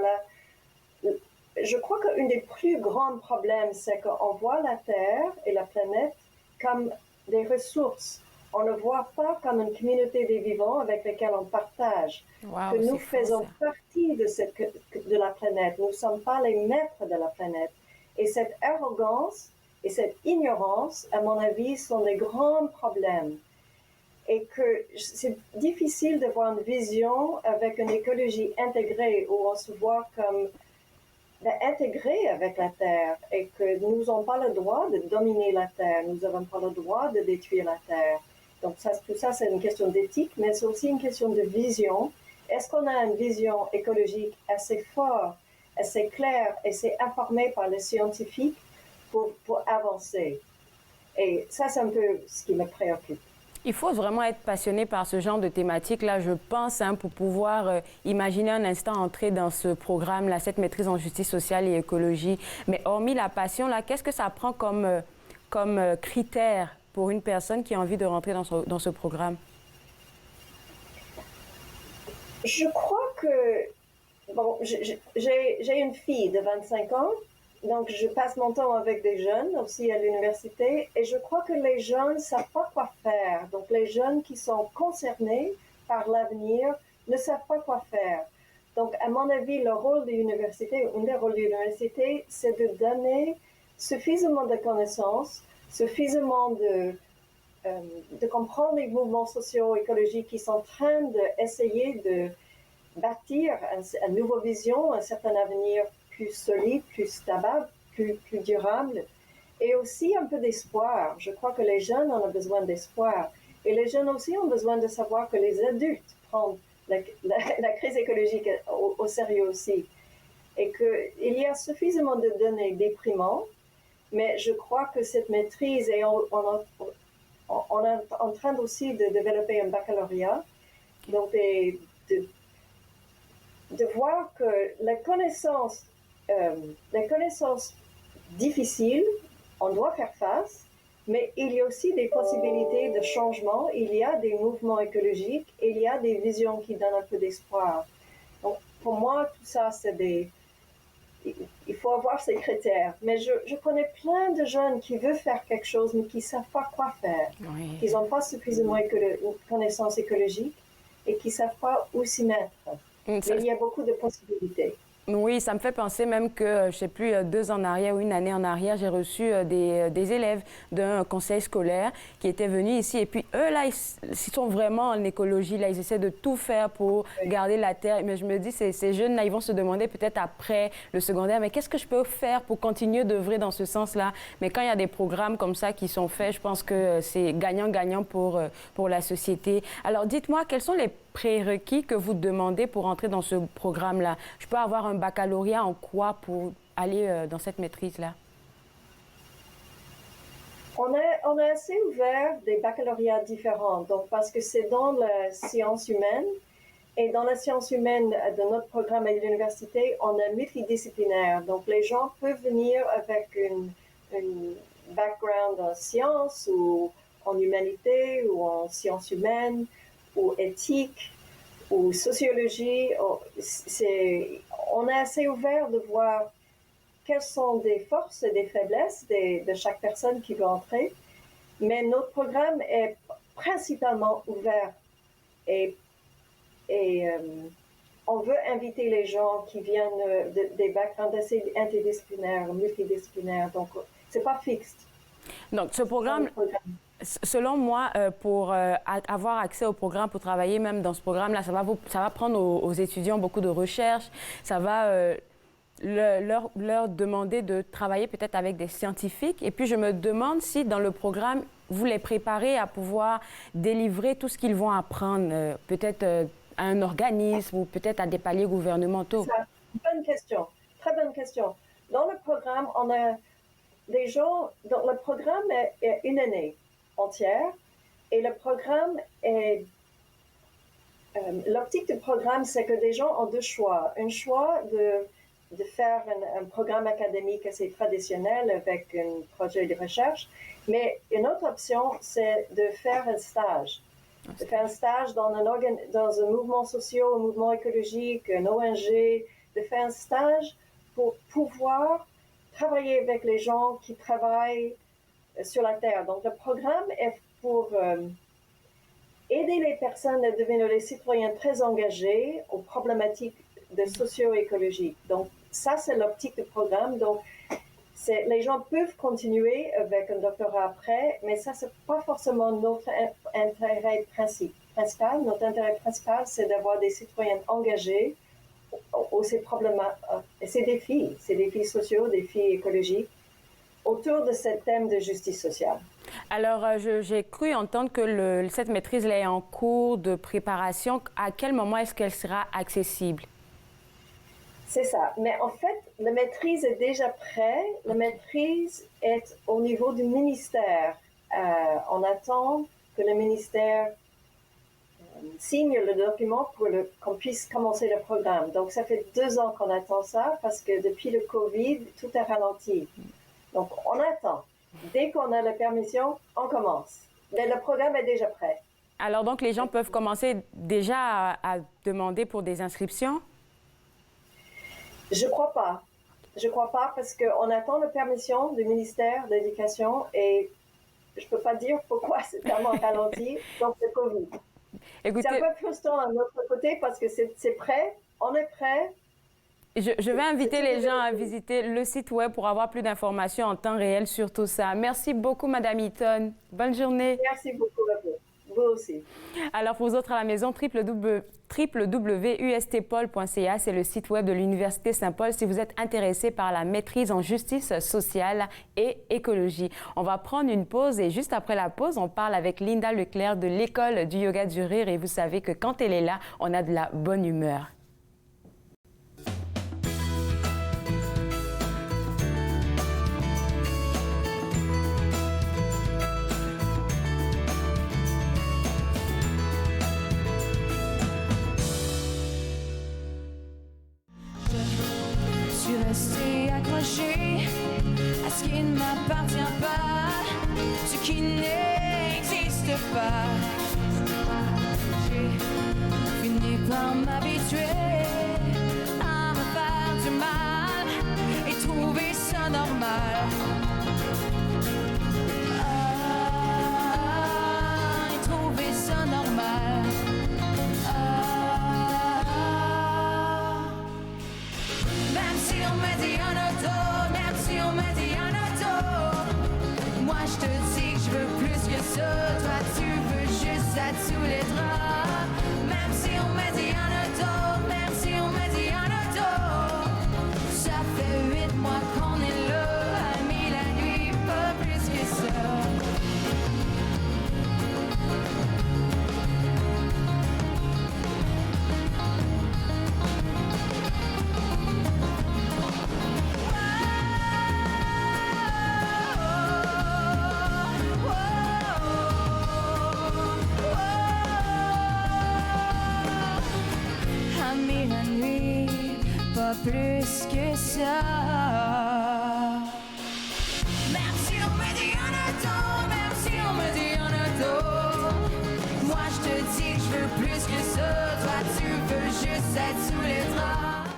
Je crois qu'un des plus grands problèmes, c'est qu'on voit la Terre et la planète comme des ressources. On ne voit pas comme une communauté des vivants avec lesquels on partage. Wow, que nous faisons partie de la planète. Nous ne sommes pas les maîtres de la planète. Et cette arrogance et cette ignorance, à mon avis, sont des grands problèmes. et que c'est difficile d'avoir une vision avec une écologie intégrée où on se voit comme intégré avec la Terre et que nous n'avons pas le droit de dominer la Terre, nous n'avons pas le droit de détruire la Terre. Donc tout ça, c'est une question d'éthique, mais c'est aussi une question de vision. Est-ce qu'on a une vision écologique assez forte, assez claire, assez informée par les scientifiques pour avancer? Et ça, c'est un peu ce qui me préoccupe. Il faut vraiment être passionné par ce genre de thématique-là, je pense, pour pouvoir imaginer un instant entrer dans ce programme-là, cette maîtrise en justice sociale et écologie. Mais hormis la passion, là, qu'est-ce que ça prend comme critère pour une personne qui a envie de rentrer dans ce programme? Je crois que, bon, j'ai une fille de 25 ans, donc je passe mon temps avec des jeunes aussi à l'université, et je crois que les jeunes ne savent pas quoi faire. Donc les jeunes qui sont concernés par l'avenir ne savent pas quoi faire. Donc à mon avis, le rôle de l'université, un des rôles de l'université, c'est de donner suffisamment de connaissances, suffisamment de comprendre les mouvements sociaux écologiques qui sont en train d'essayer de bâtir une nouvelle vision, un certain avenir plus solide, plus stable, plus durable, et aussi un peu d'espoir. Je crois que les jeunes ont besoin d'espoir. Et les jeunes aussi ont besoin de savoir que les adultes prennent la crise écologique au sérieux aussi. Et qu'il y a suffisamment de données déprimantes, mais je crois que cette maîtrise, et on est en train aussi de développer un baccalauréat, donc de voir que les connaissances difficiles, on doit faire face, mais il y a aussi des possibilités de changement, il y a des mouvements écologiques, il y a des visions qui donnent un peu d'espoir. Donc, pour moi, tout ça, il faut avoir ces critères. Mais je connais plein de jeunes qui veulent faire quelque chose, mais qui ne savent pas quoi faire. Oui. Qui n'ont pas suffisamment de connaissances écologiques et qui ne savent pas où s'y mettre. Mais il y a beaucoup de possibilités. Oui, ça me fait penser même que, je ne sais plus, 2 ans en arrière ou une année en arrière, j'ai reçu des élèves d'un conseil scolaire qui étaient venus ici. Et puis eux, là, ils sont vraiment en écologie. Là, ils essaient de tout faire pour garder la terre. Mais je me dis, ces jeunes-là, ils vont se demander peut-être après le secondaire, mais qu'est-ce que je peux faire pour continuer d'œuvrer dans ce sens-là? Mais quand il y a des programmes comme ça qui sont faits, je pense que c'est gagnant-gagnant pour la société. Alors, dites-moi, quels sont les prérequis que vous demandez pour entrer dans ce programme-là? Je peux avoir un baccalauréat en quoi pour aller dans cette maîtrise-là? On est assez ouvert des baccalauréats différents, donc parce que c'est dans la science humaine. Et dans la science humaine de notre programme à l'université, on est multidisciplinaire. Donc les gens peuvent venir avec une background en sciences ou en humanité ou en sciences humaines ou éthique, ou sociologie. On est assez ouvert de voir quelles sont des forces et des faiblesses de chaque personne qui veut entrer. Mais notre programme est principalement ouvert et on veut inviter les gens qui viennent des backgrounds assez interdisciplinaires, multidisciplinaires. Donc, c'est pas fixe. Donc, ce programme... Selon moi, pour avoir accès au programme, pour travailler même dans ce programme-là, ça va prendre aux étudiants beaucoup de recherche. Ça va leur demander de travailler peut-être avec des scientifiques. Et puis, je me demande si dans le programme, vous les préparez à pouvoir délivrer tout ce qu'ils vont apprendre, peut-être à un organisme ou peut-être à des paliers gouvernementaux. Bonne question, très bonne question. Dans le programme, on a des gens... Donc, le programme est une année entière. Et le programme est... l'optique du programme, c'est que des gens ont 2 choix. Un choix de faire un programme académique assez traditionnel avec un projet de recherche, mais une autre option, c'est de faire un stage. De faire un stage dans un mouvement social, un mouvement écologique, un ONG, de faire un stage pour pouvoir travailler avec les gens qui travaillent sur la Terre. Donc, le programme est pour aider les personnes à devenir des citoyens très engagés aux problématiques de socio-écologie. Donc, ça, c'est l'optique du programme. Donc, les gens peuvent continuer avec un doctorat après, mais ça, c'est pas forcément notre intérêt principal. Notre intérêt principal, c'est d'avoir des citoyens engagés ces défis sociaux, défis écologiques, autour de ce thème de justice sociale. Alors, j'ai cru entendre que cette maîtrise est en cours de préparation. À quel moment est-ce qu'elle sera accessible? C'est ça. Mais en fait, la maîtrise est déjà prête. La maîtrise est au niveau du ministère. On attend que le ministère signe le document pour qu'on puisse commencer le programme. Donc, ça fait 2 ans qu'on attend ça parce que depuis le Covid, tout est ralenti. Donc, on attend. Dès qu'on a la permission, on commence. Mais le programme est déjà prêt. Alors, donc, les gens peuvent commencer déjà à demander pour des inscriptions? Je crois pas. Je crois pas parce qu'on attend la permission du ministère de l'Éducation et je peux pas dire pourquoi c'est tellement ralenti. Donc, c'est Covid. Écoutez, c'est un peu frustrant de notre côté parce que c'est prêt, on est prêt. Je vais inviter les gens à visiter le site web pour avoir plus d'informations en temps réel sur tout ça. Merci beaucoup, Madame Eaton. Bonne journée. Merci beaucoup à vous. Vous aussi. Alors, pour vous autres à la maison, www.ustpol.ca, c'est le site web de l'Université Saint-Paul si vous êtes intéressé par la maîtrise en justice sociale et écologie. On va prendre une pause et juste après la pause, on parle avec Linda Leclerc de l'École du yoga du rire et vous savez que quand elle est là, on a de la bonne humeur. Rester accroché à ce qui ne m'appartient pas, ce qui n'existe pas. J'ai fini par m'habituer à me faire du mal et trouver ça normal. Et trouver ça normal. Même si on me dit un auto, même si on me dit un auto, moi je te dis que je veux plus que ça, toi tu veux juste ça sous les draps. Même si on me dit un auto, même si on me dit un auto, ça fait 8 mois qu'on est là, amis la nuit, pas plus que ça. Amis la nuit, pas plus que ça. Même si on me dit un auto, même si on me dit un auto, moi je te dis que je veux plus que ça, toi tu veux juste être sous les draps.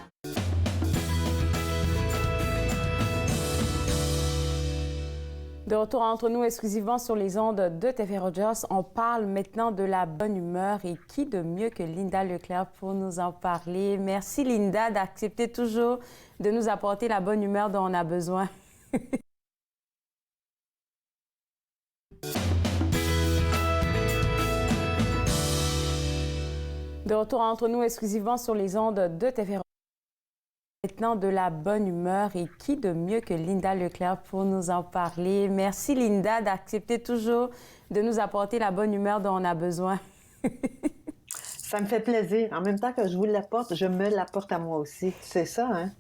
De retour entre nous exclusivement sur les ondes de TV Rogers, on parle maintenant de la bonne humeur et qui de mieux que Linda Leclerc pour nous en parler. Merci Linda d'accepter toujours de nous apporter la bonne humeur dont on a besoin. De retour entre nous exclusivement sur les ondes de TV Rogers. Maintenant de la bonne humeur et qui de mieux que Linda Leclerc pour nous en parler. Merci Linda d'accepter toujours de nous apporter la bonne humeur dont on a besoin. Ça me fait plaisir. En même temps que je vous l'apporte, je me l'apporte à moi aussi. C'est ça, hein?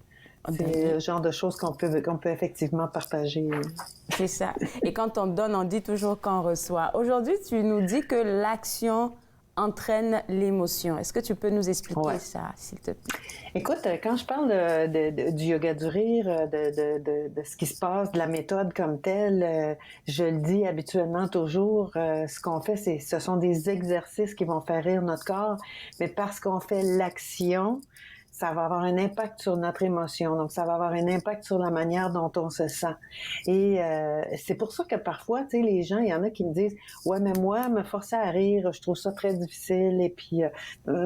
C'est le genre de choses qu'on peut effectivement partager. C'est ça. Et quand on donne, on dit toujours qu'on reçoit. Aujourd'hui, tu nous dis que l'action entraîne l'émotion. Est-ce que tu peux nous expliquer ça, s'il te plaît? Écoute, quand je parle du yoga du rire, de ce qui se passe, de la méthode comme telle, je le dis habituellement toujours, ce qu'on fait, ce sont des exercices qui vont faire rire notre corps, mais parce qu'on fait l'action, ça va avoir un impact sur notre émotion, donc ça va avoir un impact sur la manière dont on se sent. Et c'est pour ça que parfois, tu sais, les gens, il y en a qui me disent « Ouais, mais moi, me forcer à rire, je trouve ça très difficile et puis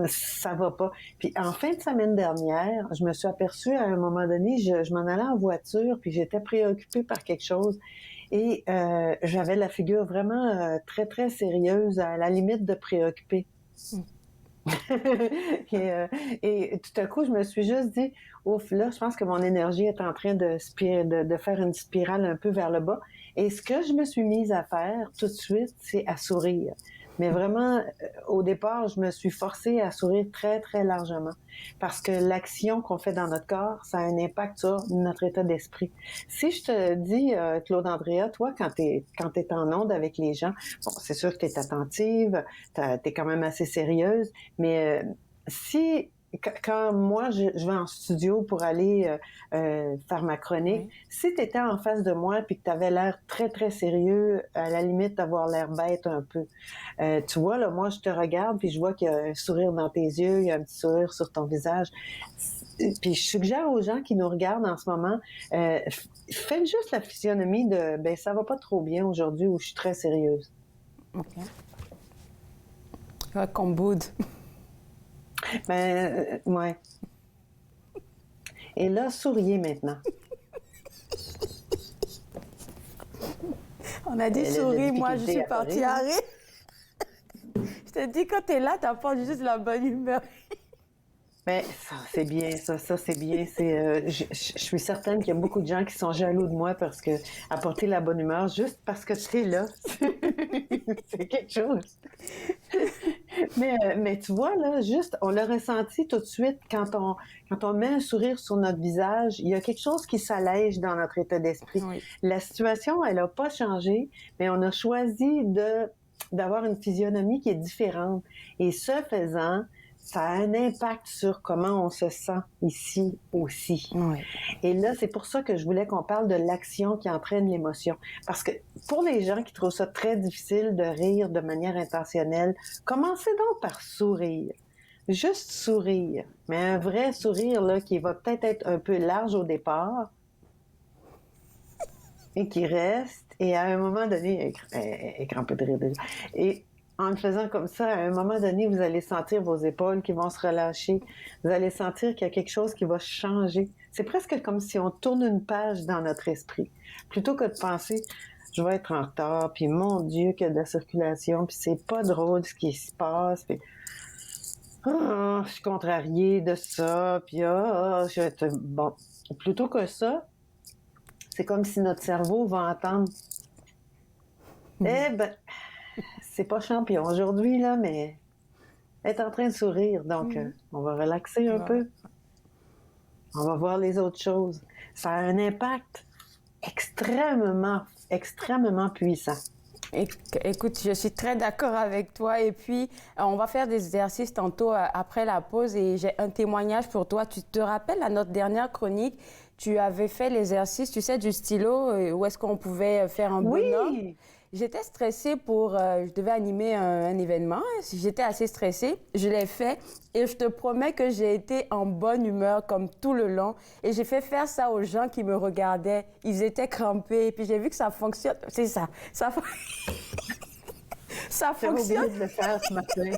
ça va pas. » Puis en fin de semaine dernière, je me suis aperçue à un moment donné, je m'en allais en voiture puis j'étais préoccupée par quelque chose. Et j'avais la figure vraiment très, très sérieuse, à la limite de préoccupée. Et tout à coup, je me suis juste dit, ouf, là, je pense que mon énergie est en train de faire une spirale un peu vers le bas. Et ce que je me suis mise à faire tout de suite, c'est à sourire. Mais vraiment, au départ, je me suis forcée à sourire très, très largement. Parce que l'action qu'on fait dans notre corps, ça a un impact sur notre état d'esprit. Si je te dis, Claude Andrea, toi, quand t'es en onde avec les gens, bon, c'est sûr que t'es attentive, t'es quand même assez sérieuse, mais quand moi, je vais en studio pour aller faire ma chronique, si tu étais en face de moi puis que tu avais l'air très, très sérieux, à la limite d'avoir l'air bête un peu, tu vois, là, moi, je te regarde puis je vois qu'il y a un sourire dans tes yeux, il y a un petit sourire sur ton visage. Puis je suggère aux gens qui nous regardent en ce moment, faites juste la physionomie de « ben ça va pas trop bien aujourd'hui » ou « je suis très sérieuse ». OK. Comme boude. Ouais. Et là, souriez maintenant. On a dit souris, moi je suis partie à rire. Je te dis, quand t'es là, t'apportes juste la bonne humeur. Mais ça, c'est bien, ça c'est bien. Je suis certaine qu'il y a beaucoup de gens qui sont jaloux de moi parce que apporter la bonne humeur juste parce que tu es là, c'est quelque chose. Mais tu vois, là, juste, on l'a ressenti tout de suite quand on met un sourire sur notre visage, il y a quelque chose qui s'allège dans notre état d'esprit. Oui. La situation, elle n'a pas changé, mais on a choisi d'avoir une physionomie qui est différente. Et ce faisant, ça a un impact sur comment on se sent ici aussi. Oui. Et là, c'est pour ça que je voulais qu'on parle de l'action qui entraîne l'émotion. Parce que pour les gens qui trouvent ça très difficile de rire de manière intentionnelle, commencez donc par sourire. Juste sourire. Mais un vrai sourire là, qui va peut-être être un peu large au départ et qui reste. Et à un moment donné, crampé de rire déjà. Et en le faisant comme ça, à un moment donné, vous allez sentir vos épaules qui vont se relâcher. Vous allez sentir qu'il y a quelque chose qui va changer. C'est presque comme si on tourne une page dans notre esprit. Plutôt que de penser, je vais être en retard, puis mon Dieu, qu'il y a de la circulation, puis c'est pas drôle ce qui se passe, puis je suis contrariée de ça, puis je vais être... Bon, plutôt que ça, c'est comme si notre cerveau va entendre c'est pas champion aujourd'hui, là, mais elle est en train de sourire. Donc, on va relaxer un peu. On va voir les autres choses. Ça a un impact extrêmement, extrêmement puissant. Écoute, je suis très d'accord avec toi. Et puis, on va faire des exercices tantôt après la pause. Et j'ai un témoignage pour toi. Tu te rappelles, à notre dernière chronique, tu avais fait l'exercice, tu sais, du stylo, où est-ce qu'on pouvait faire un bonhomme. Oui. J'étais stressée je devais animer un événement. J'étais assez stressée. Je l'ai fait et je te promets que j'ai été en bonne humeur comme tout le long. Et j'ai fait faire ça aux gens qui me regardaient. Ils étaient crampés. Et puis j'ai vu que ça fonctionne. C'est ça. Ça fonctionne. J'ai oublié de le faire ce matin.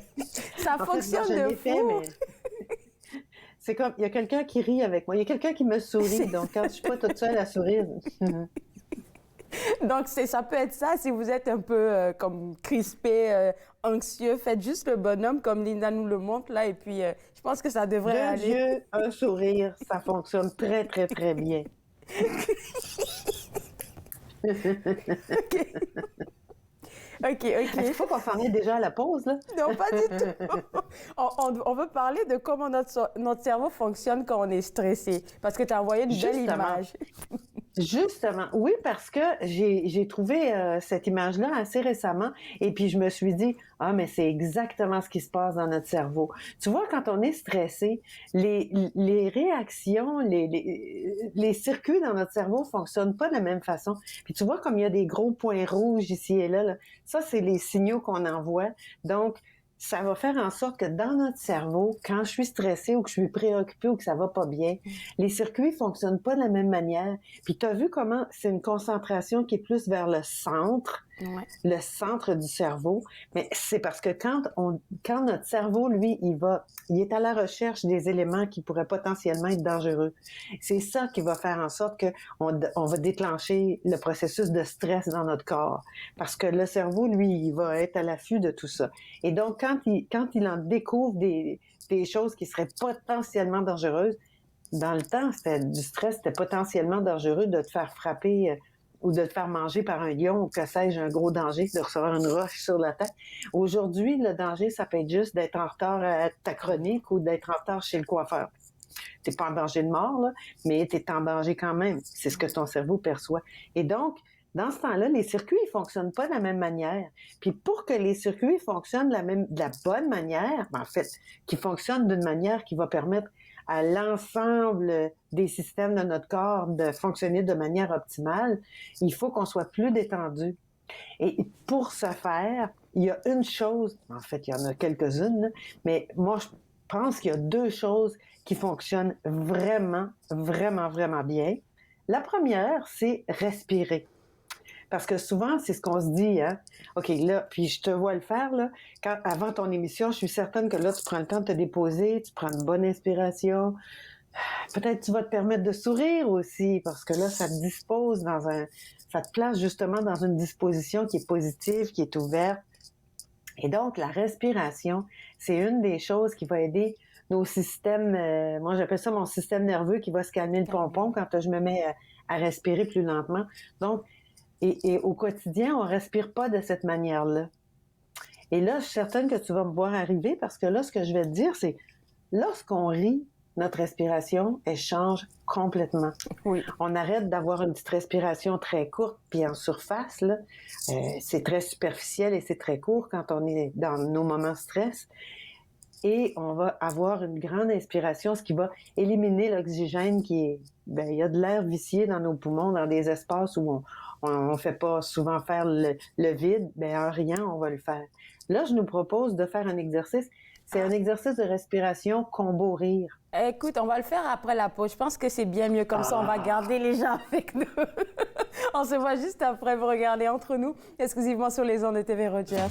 Ça fonctionne de fou. C'est comme, il y a quelqu'un qui rit avec moi. Il y a quelqu'un qui me sourit. Donc quand je suis pas toute seule à sourire... Donc, ça peut être ça. Si vous êtes un peu comme crispé, anxieux, faites juste le bonhomme comme Linda nous le montre là. Et puis, je pense que ça devrait aller. Yeux, un sourire, ça fonctionne très, très, très bien. OK. Est-ce qu'il faut qu'on s'en ait déjà à la pause, là? Non, pas du tout. On veut parler de comment notre cerveau fonctionne quand on est stressé. Parce que tu as envoyé une belle image. Justement, oui, parce que j'ai trouvé cette image-là assez récemment et puis je me suis dit, mais c'est exactement ce qui se passe dans notre cerveau. Tu vois, quand on est stressé, les réactions, les circuits dans notre cerveau fonctionnent pas de la même façon. Puis tu vois, comme il y a des gros points rouges ici et là, ça, c'est les signaux qu'on envoie. Donc, ça va faire en sorte que dans notre cerveau, quand je suis stressée ou que je suis préoccupée ou que ça va pas bien, les circuits fonctionnent pas de la même manière. Puis tu as vu comment c'est une concentration qui est plus vers le centre le centre du cerveau. Mais c'est parce que quand notre cerveau, lui, il est à la recherche des éléments qui pourraient potentiellement être dangereux. C'est ça qui va faire en sorte qu'on va déclencher le processus de stress dans notre corps. Parce que le cerveau, lui, il va être à l'affût de tout ça. Et donc, quand il en découvre des choses qui seraient potentiellement dangereuses, dans le temps, c'était du stress, c'était potentiellement dangereux de te faire frapper ou de te faire manger par un lion, ou que sais-je, un gros danger, de recevoir une roche sur la tête. Aujourd'hui, le danger, ça peut être juste d'être en retard à ta chronique ou d'être en retard chez le coiffeur. T'es pas en danger de mort, là, mais t'es en danger quand même. C'est ce que ton cerveau perçoit. Et donc, dans ce temps-là, les circuits ne fonctionnent pas de la même manière. Puis pour que les circuits fonctionnent de la bonne manière, en fait, qu'ils fonctionnent d'une manière qui va permettre à l'ensemble des systèmes de notre corps de fonctionner de manière optimale, il faut qu'on soit plus détendu. Et pour ce faire, il y a une chose, en fait, il y en a quelques-unes, mais moi, je pense qu'il y a 2 choses qui fonctionnent vraiment, vraiment, vraiment bien. La première, c'est respirer. Parce que souvent, c'est ce qu'on se dit, hein. OK, là, puis je te vois le faire, là. Avant ton émission, je suis certaine que là, tu prends le temps de te déposer, tu prends une bonne inspiration. Peut-être tu vas te permettre de sourire aussi, parce que là, ça te dispose ça te place justement dans une disposition qui est positive, qui est ouverte. Et donc, la respiration, c'est une des choses qui va aider nos systèmes, moi j'appelle ça mon système nerveux qui va se calmer le pompon quand je me mets à respirer plus lentement. Donc, et au quotidien, on respire pas de cette manière-là. Et là, je suis certaine que tu vas me voir arriver parce que là, ce que je vais te dire, c'est lorsqu'on rit, notre respiration, elle change complètement. Oui. On arrête d'avoir une petite respiration très courte, puis en surface, là, c'est très superficiel et c'est très court quand on est dans nos moments stress. Et on va avoir une grande inspiration, ce qui va éliminer l'oxygène qui est... il y a de l'air vicié dans nos poumons, dans des espaces où on fait pas souvent faire le vide. En rien, on va le faire. Là, je nous propose de faire un exercice. C'est un exercice de respiration combo rire. Écoute, on va le faire après la pause. Je pense que c'est bien mieux comme ça. On va garder les gens avec nous. On se voit juste après. Vous regardez Entre nous, exclusivement sur les ondes de TV Rogers.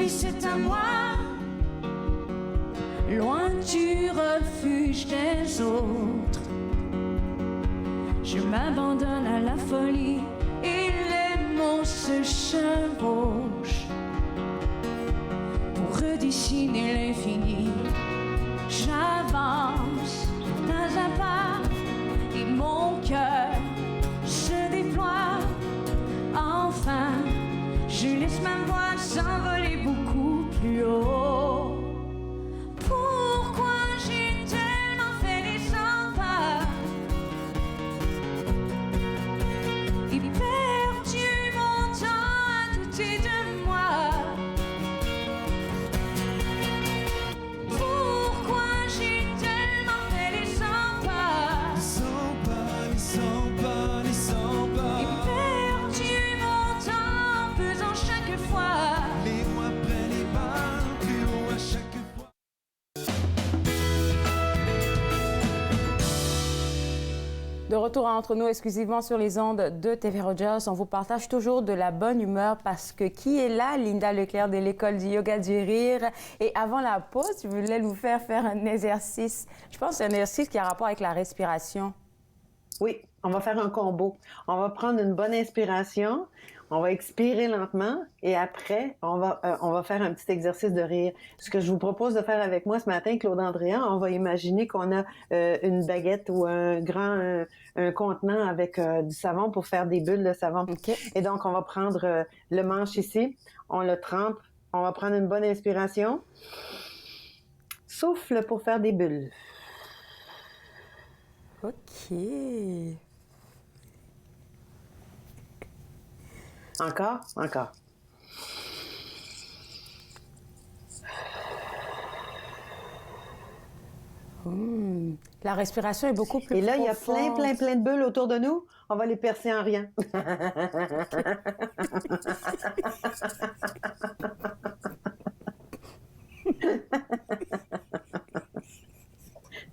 C'est à moi, loin du refuge des autres. Je m'abandonne à la folie et les mots se chevauchent pour redessiner l'infini. J'avance pas à pas et mon cœur se déploie. Enfin, je laisse ma voix s'envoler beaucoup plus haut. Pourquoi j'ai tellement fait les 100 pas et perdu mon temps à douter de moi? Pourquoi j'ai tellement fait les 100 pas? Les 100 pas, les 100 pas, les 100 pas. Et perdu mon temps faisant chaque fois les hauts après les bas, plus haut à chaque fois. De retour à Entre nous, exclusivement sur les ondes de TV Rogers. On vous partage toujours de la bonne humeur parce que qui est là? Linda Leclerc de l'École du yoga du rire. Et avant la pause, je voulais vous faire un exercice. Je pense que c'est un exercice qui a rapport avec la respiration. Oui, on va faire un combo. On va prendre une bonne inspiration, on va expirer lentement et après, on va faire un petit exercice de rire. Ce que je vous propose de faire avec moi ce matin, Claude Andréan, on va imaginer qu'on a une baguette ou un contenant avec du savon pour faire des bulles de savon. Okay. Et donc, on va prendre le manche ici, on le trempe On va prendre une bonne inspiration. Souffle pour faire des bulles. OK. Encore, encore. La respiration est beaucoup plus Et là, il y a profonde. plein de bulles autour de nous. On va les percer en rien.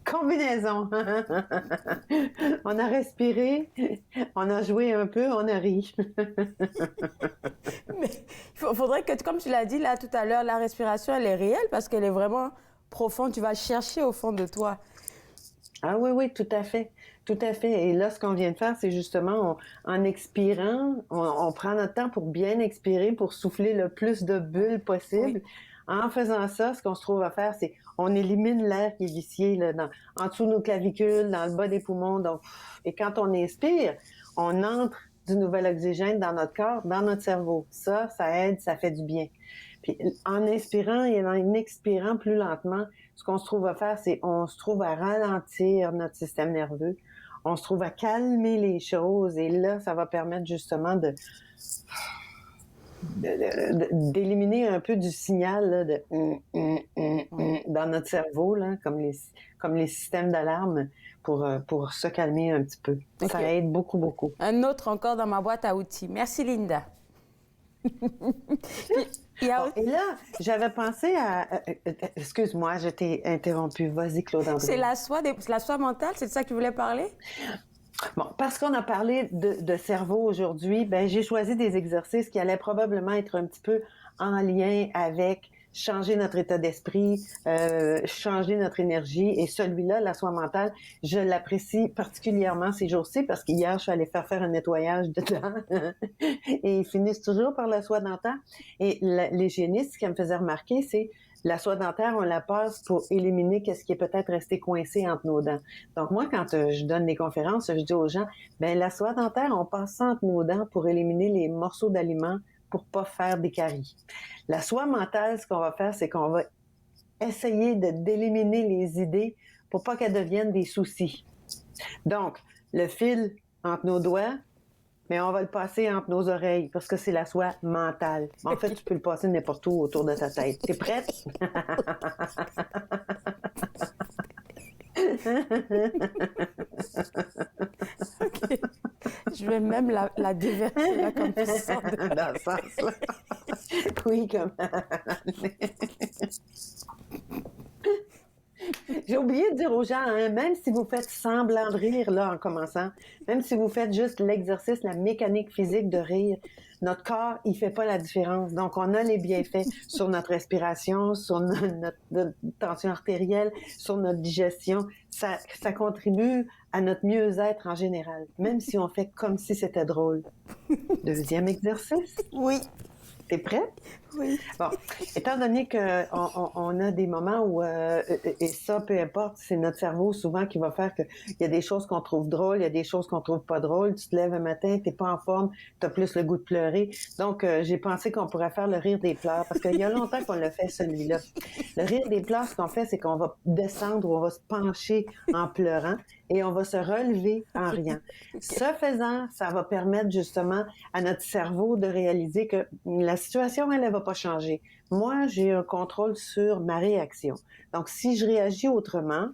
Combinaison. On a respiré, on a joué un peu, on a ri. Mais il faudrait que, comme tu l'as dit là tout à l'heure, la respiration, elle est réelle parce qu'elle est vraiment profonde. Tu vas chercher au fond de toi. Ah oui, oui, tout à fait. Tout à fait. Et là, ce qu'on vient de faire, c'est justement, en expirant, on prend notre temps pour bien expirer, pour souffler le plus de bulles possible. Oui. En faisant ça, ce qu'on se trouve à faire, c'est on élimine l'air qui est vicié là, en dessous de nos clavicules, dans le bas des poumons. Donc, et quand on inspire, on entre du nouvel oxygène dans notre corps, dans notre cerveau. Ça aide, ça fait du bien. Puis en inspirant et en expirant plus lentement, ce qu'on se trouve à faire, c'est on se trouve à ralentir notre système nerveux. On se trouve à calmer les choses et là, ça va permettre justement d'éliminer un peu du signal là, dans notre cerveau, là, comme les systèmes d'alarme pour se calmer un petit peu. Okay. Ça aide beaucoup, beaucoup. Un autre encore dans ma boîte à outils. Merci, Linda. Et là, j'avais pensé à... excuse-moi, je t'ai interrompu. Vas-y, Claude-André. C'est la soie mentale, c'est de ça que tu voulais parler? Bon, parce qu'on a parlé de cerveau aujourd'hui, ben j'ai choisi des exercices qui allaient probablement être un petit peu en lien avec changer notre état d'esprit, changer notre énergie. Et celui-là, la soie mentale, je l'apprécie particulièrement ces jours-ci parce qu'hier, je suis allée faire un nettoyage dedans et ils finissent toujours par la soie dentaire. Et l'hygiéniste, ce qu'elle me faisait remarquer, c'est la soie dentaire, on la passe pour éliminer ce qui est peut-être resté coincé entre nos dents. Donc moi, quand je donne des conférences, je dis aux gens, ben la soie dentaire, on passe ça entre nos dents pour éliminer les morceaux d'aliments pour pas faire des caries. La soie mentale, ce qu'on va faire, c'est qu'on va essayer d'éliminer les idées pour pas qu'elles deviennent des soucis. Donc, le fil entre nos doigts, mais on va le passer entre nos oreilles parce que c'est la soie mentale. En fait, tu peux le passer n'importe où autour de ta tête. T'es prête? Okay. Je vais même la divertir là, comme tu sens. Dans ce sens-là. Oui, comme... J'ai oublié de dire aux gens, hein, même si vous faites semblant de rire là en commençant, même si vous faites juste l'exercice, la mécanique physique de rire, notre corps, il fait pas la différence. Donc, on a les bienfaits sur notre respiration, sur notre tension artérielle, sur notre digestion. Ça contribue à notre mieux-être en général, même si on fait comme si c'était drôle. Deuxième exercice. Oui. T'es prête? Oui. Bon, étant donné qu'on a des moments où, et ça, peu importe, c'est notre cerveau souvent qui va faire qu'il y a des choses qu'on trouve drôles, il y a des choses qu'on trouve pas drôles. Tu te lèves un matin, t'es pas en forme, t'as plus le goût de pleurer. Donc, j'ai pensé qu'on pourrait faire le rire des pleurs, parce qu'il y a longtemps qu'on l'a fait, celui-là. Le rire des pleurs, ce qu'on fait, c'est qu'on va descendre ou on va se pencher en pleurant et on va se relever en riant. Ce faisant, ça va permettre justement à notre cerveau de réaliser que la situation, elle va pas changer. Moi, j'ai un contrôle sur ma réaction. Donc, si je réagis autrement,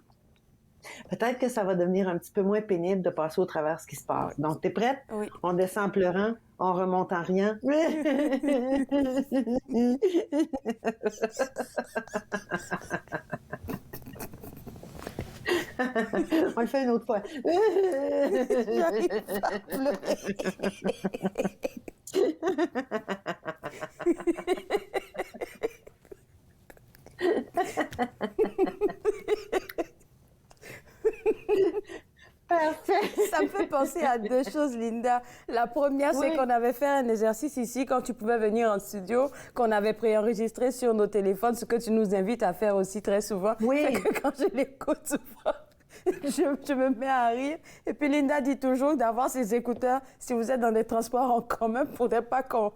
peut-être que ça va devenir un petit peu moins pénible de passer au travers ce qui se passe. Donc, t'es prête? Oui. On descend en pleurant, on remonte en riant. On le fait une autre fois. J'arrive pas à pleurer. Parfait. Ça me fait penser à deux choses, Linda. La première, c'est qu'on avait fait un exercice ici quand tu pouvais venir en studio, qu'on avait préenregistré sur nos téléphones, ce que tu nous invites à faire aussi très souvent. Oui. Fait que quand je l'écoute souvent, je me mets à rire. Et puis Linda dit toujours d'avoir ses écouteurs si vous êtes dans des transports en commun, il ne faudrait pas qu'on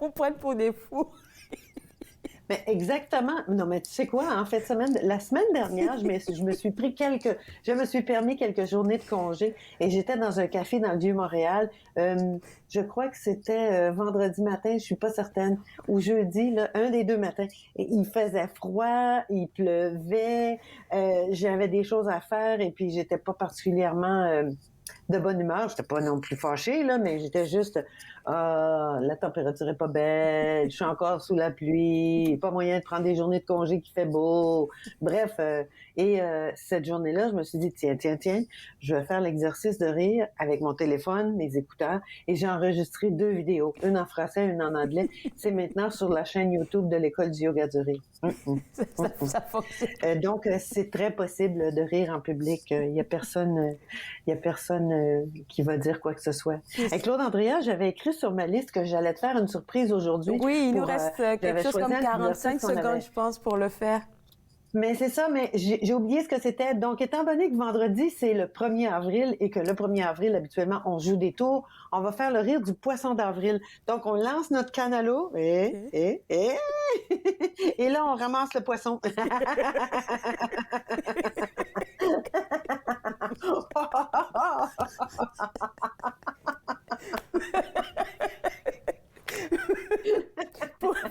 vous prenne pour des fous. Mais exactement. Non, mais tu sais quoi, en fait, la semaine dernière, je me suis permis quelques journées de congé et j'étais dans un café dans le Vieux-Montréal. Je crois que c'était vendredi matin, je suis pas certaine, ou jeudi, là, un des 2 matins. Et il faisait froid, il pleuvait, j'avais des choses à faire et puis j'étais pas particulièrement de bonne humeur. J'étais pas non plus fâchée, là, mais j'étais juste la température est pas belle, je suis encore sous la pluie, pas moyen de prendre des journées de congé qui fait beau. Bref, cette journée-là, je me suis dit, tiens, je vais faire l'exercice de rire avec mon téléphone, mes écouteurs, et j'ai enregistré 2 vidéos, une en français, une en anglais. C'est maintenant sur la chaîne YouTube de l'École du yoga du rire. Ça fonctionne. Donc, c'est très possible de rire en public. Il y a personne qui va dire quoi que ce soit. Avec Claude Andrea, j'avais écrit sur ma liste que j'allais te faire une surprise aujourd'hui. Oui, il nous reste quelque chose comme 45 secondes, je pense, pour le faire. Mais c'est ça, mais j'ai oublié ce que c'était. Donc, étant donné que vendredi, c'est le 1er avril et que le 1er avril, habituellement, on joue des tours, on va faire le rire du poisson d'avril. Donc, on lance notre canalo et là, on ramasse le poisson.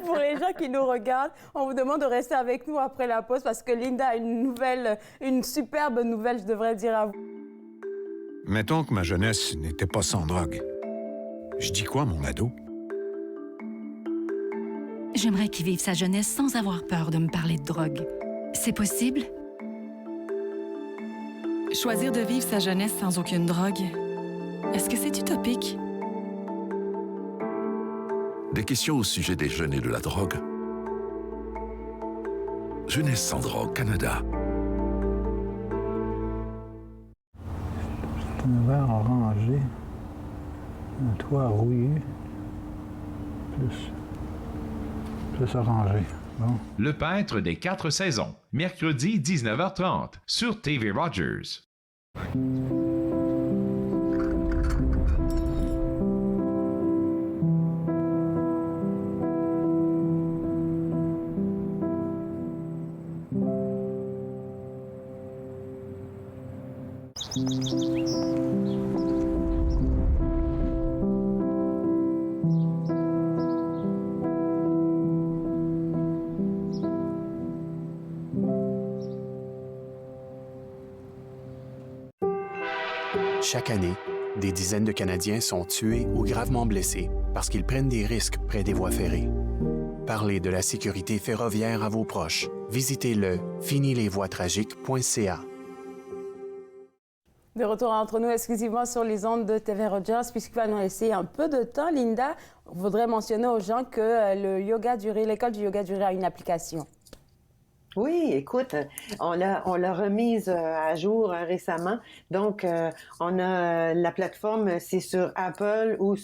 Pour les gens qui nous regardent, on vous demande de rester avec nous après la pause parce que Linda a une superbe nouvelle, je devrais dire à vous. Mettons que ma jeunesse n'était pas sans drogue. Je dis quoi, mon ado? J'aimerais qu'il vive sa jeunesse sans avoir peur de me parler de drogue. C'est possible? Choisir de vivre sa jeunesse sans aucune drogue, est-ce que c'est utopique? Des questions au sujet des jeunes et de la drogue. Jeunesse sans drogue, Canada. C'est un verre orangé, un toit rouillé, plus orangé. Bon. Le peintre des 4 saisons, mercredi 19h30 sur TV Rogers. Chaque année, des dizaines de Canadiens sont tués ou gravement blessés parce qu'ils prennent des risques près des voies ferrées. Parlez de la sécurité ferroviaire à vos proches. Visitez le finilesvoiestragiques.ca. De retour entre nous exclusivement sur les ondes de TV Rogers, puisqu'il va nous laisser un peu de temps, Linda, on voudrait mentionner aux gens que le yoga du rire, l'école du yoga du rire a une application. Oui, écoute, on l'a remise à jour récemment. Donc, on a la plateforme, c'est sur Apple ou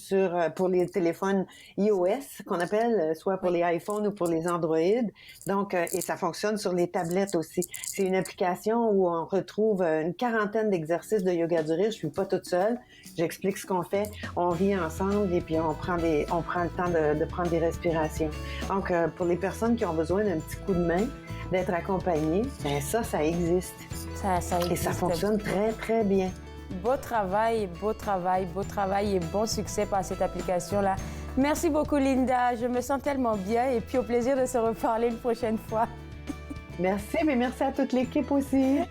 pour les téléphones iOS qu'on appelle, soit pour les iPhones ou pour les Android. Donc, et ça fonctionne sur les tablettes aussi. C'est une application où on retrouve une quarantaine d'exercices de yoga du rire. Je suis pas toute seule. J'explique ce qu'on fait. On rit ensemble et puis on prend le temps de prendre des respirations. Donc, pour les personnes qui ont besoin d'un petit coup de main, d'être accompagné, bien ça existe. Ça existe. Et ça fonctionne très, très bien. Beau travail et bon succès par cette application-là. Merci beaucoup, Linda. Je me sens tellement bien et puis au plaisir de se reparler une prochaine fois. Merci, mais merci à toute l'équipe aussi.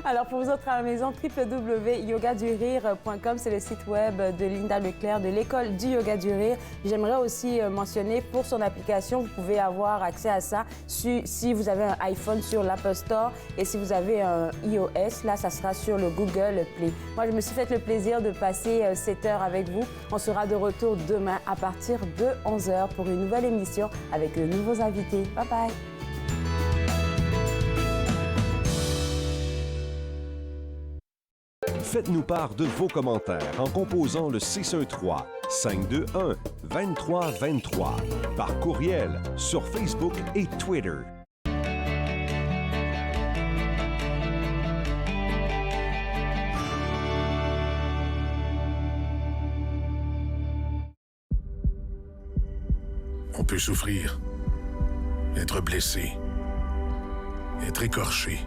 Alors, pour vous autres à la maison, www.yogadurire.com, c'est le site web de Linda Leclerc de l'École du yoga du rire. J'aimerais aussi mentionner pour son application, vous pouvez avoir accès à ça si vous avez un iPhone sur l'Apple Store et si vous avez un iOS, là, ça sera sur le Google Play. Moi, je me suis fait le plaisir de passer cette heure avec vous. On sera de retour demain à partir de 11h pour une nouvelle émission avec de nouveaux invités. Bye bye! Faites-nous part de vos commentaires en composant le 613-521-2323 par courriel sur Facebook et Twitter. On peut souffrir, être blessé, être écorché,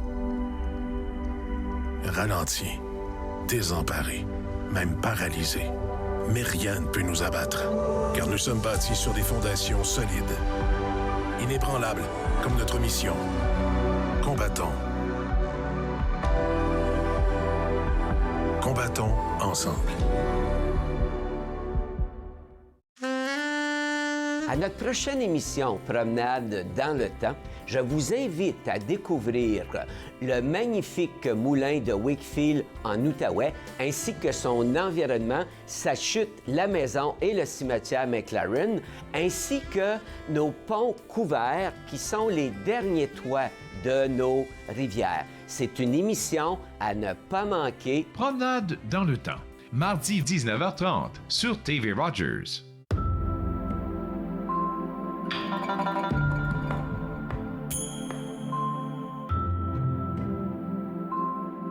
ralenti, désemparé, même paralysé. Mais rien ne peut nous abattre, car nous sommes bâtis sur des fondations solides, inébranlables comme notre mission. Combattons. Combattons ensemble. À notre prochaine émission Promenade dans le temps, je vous invite à découvrir le magnifique moulin de Wakefield en Outaouais, ainsi que son environnement, sa chute, la maison et le cimetière McLaren, ainsi que nos ponts couverts qui sont les derniers toits de nos rivières. C'est une émission à ne pas manquer. Promenade dans le temps, mardi 19h30 sur TV Rogers.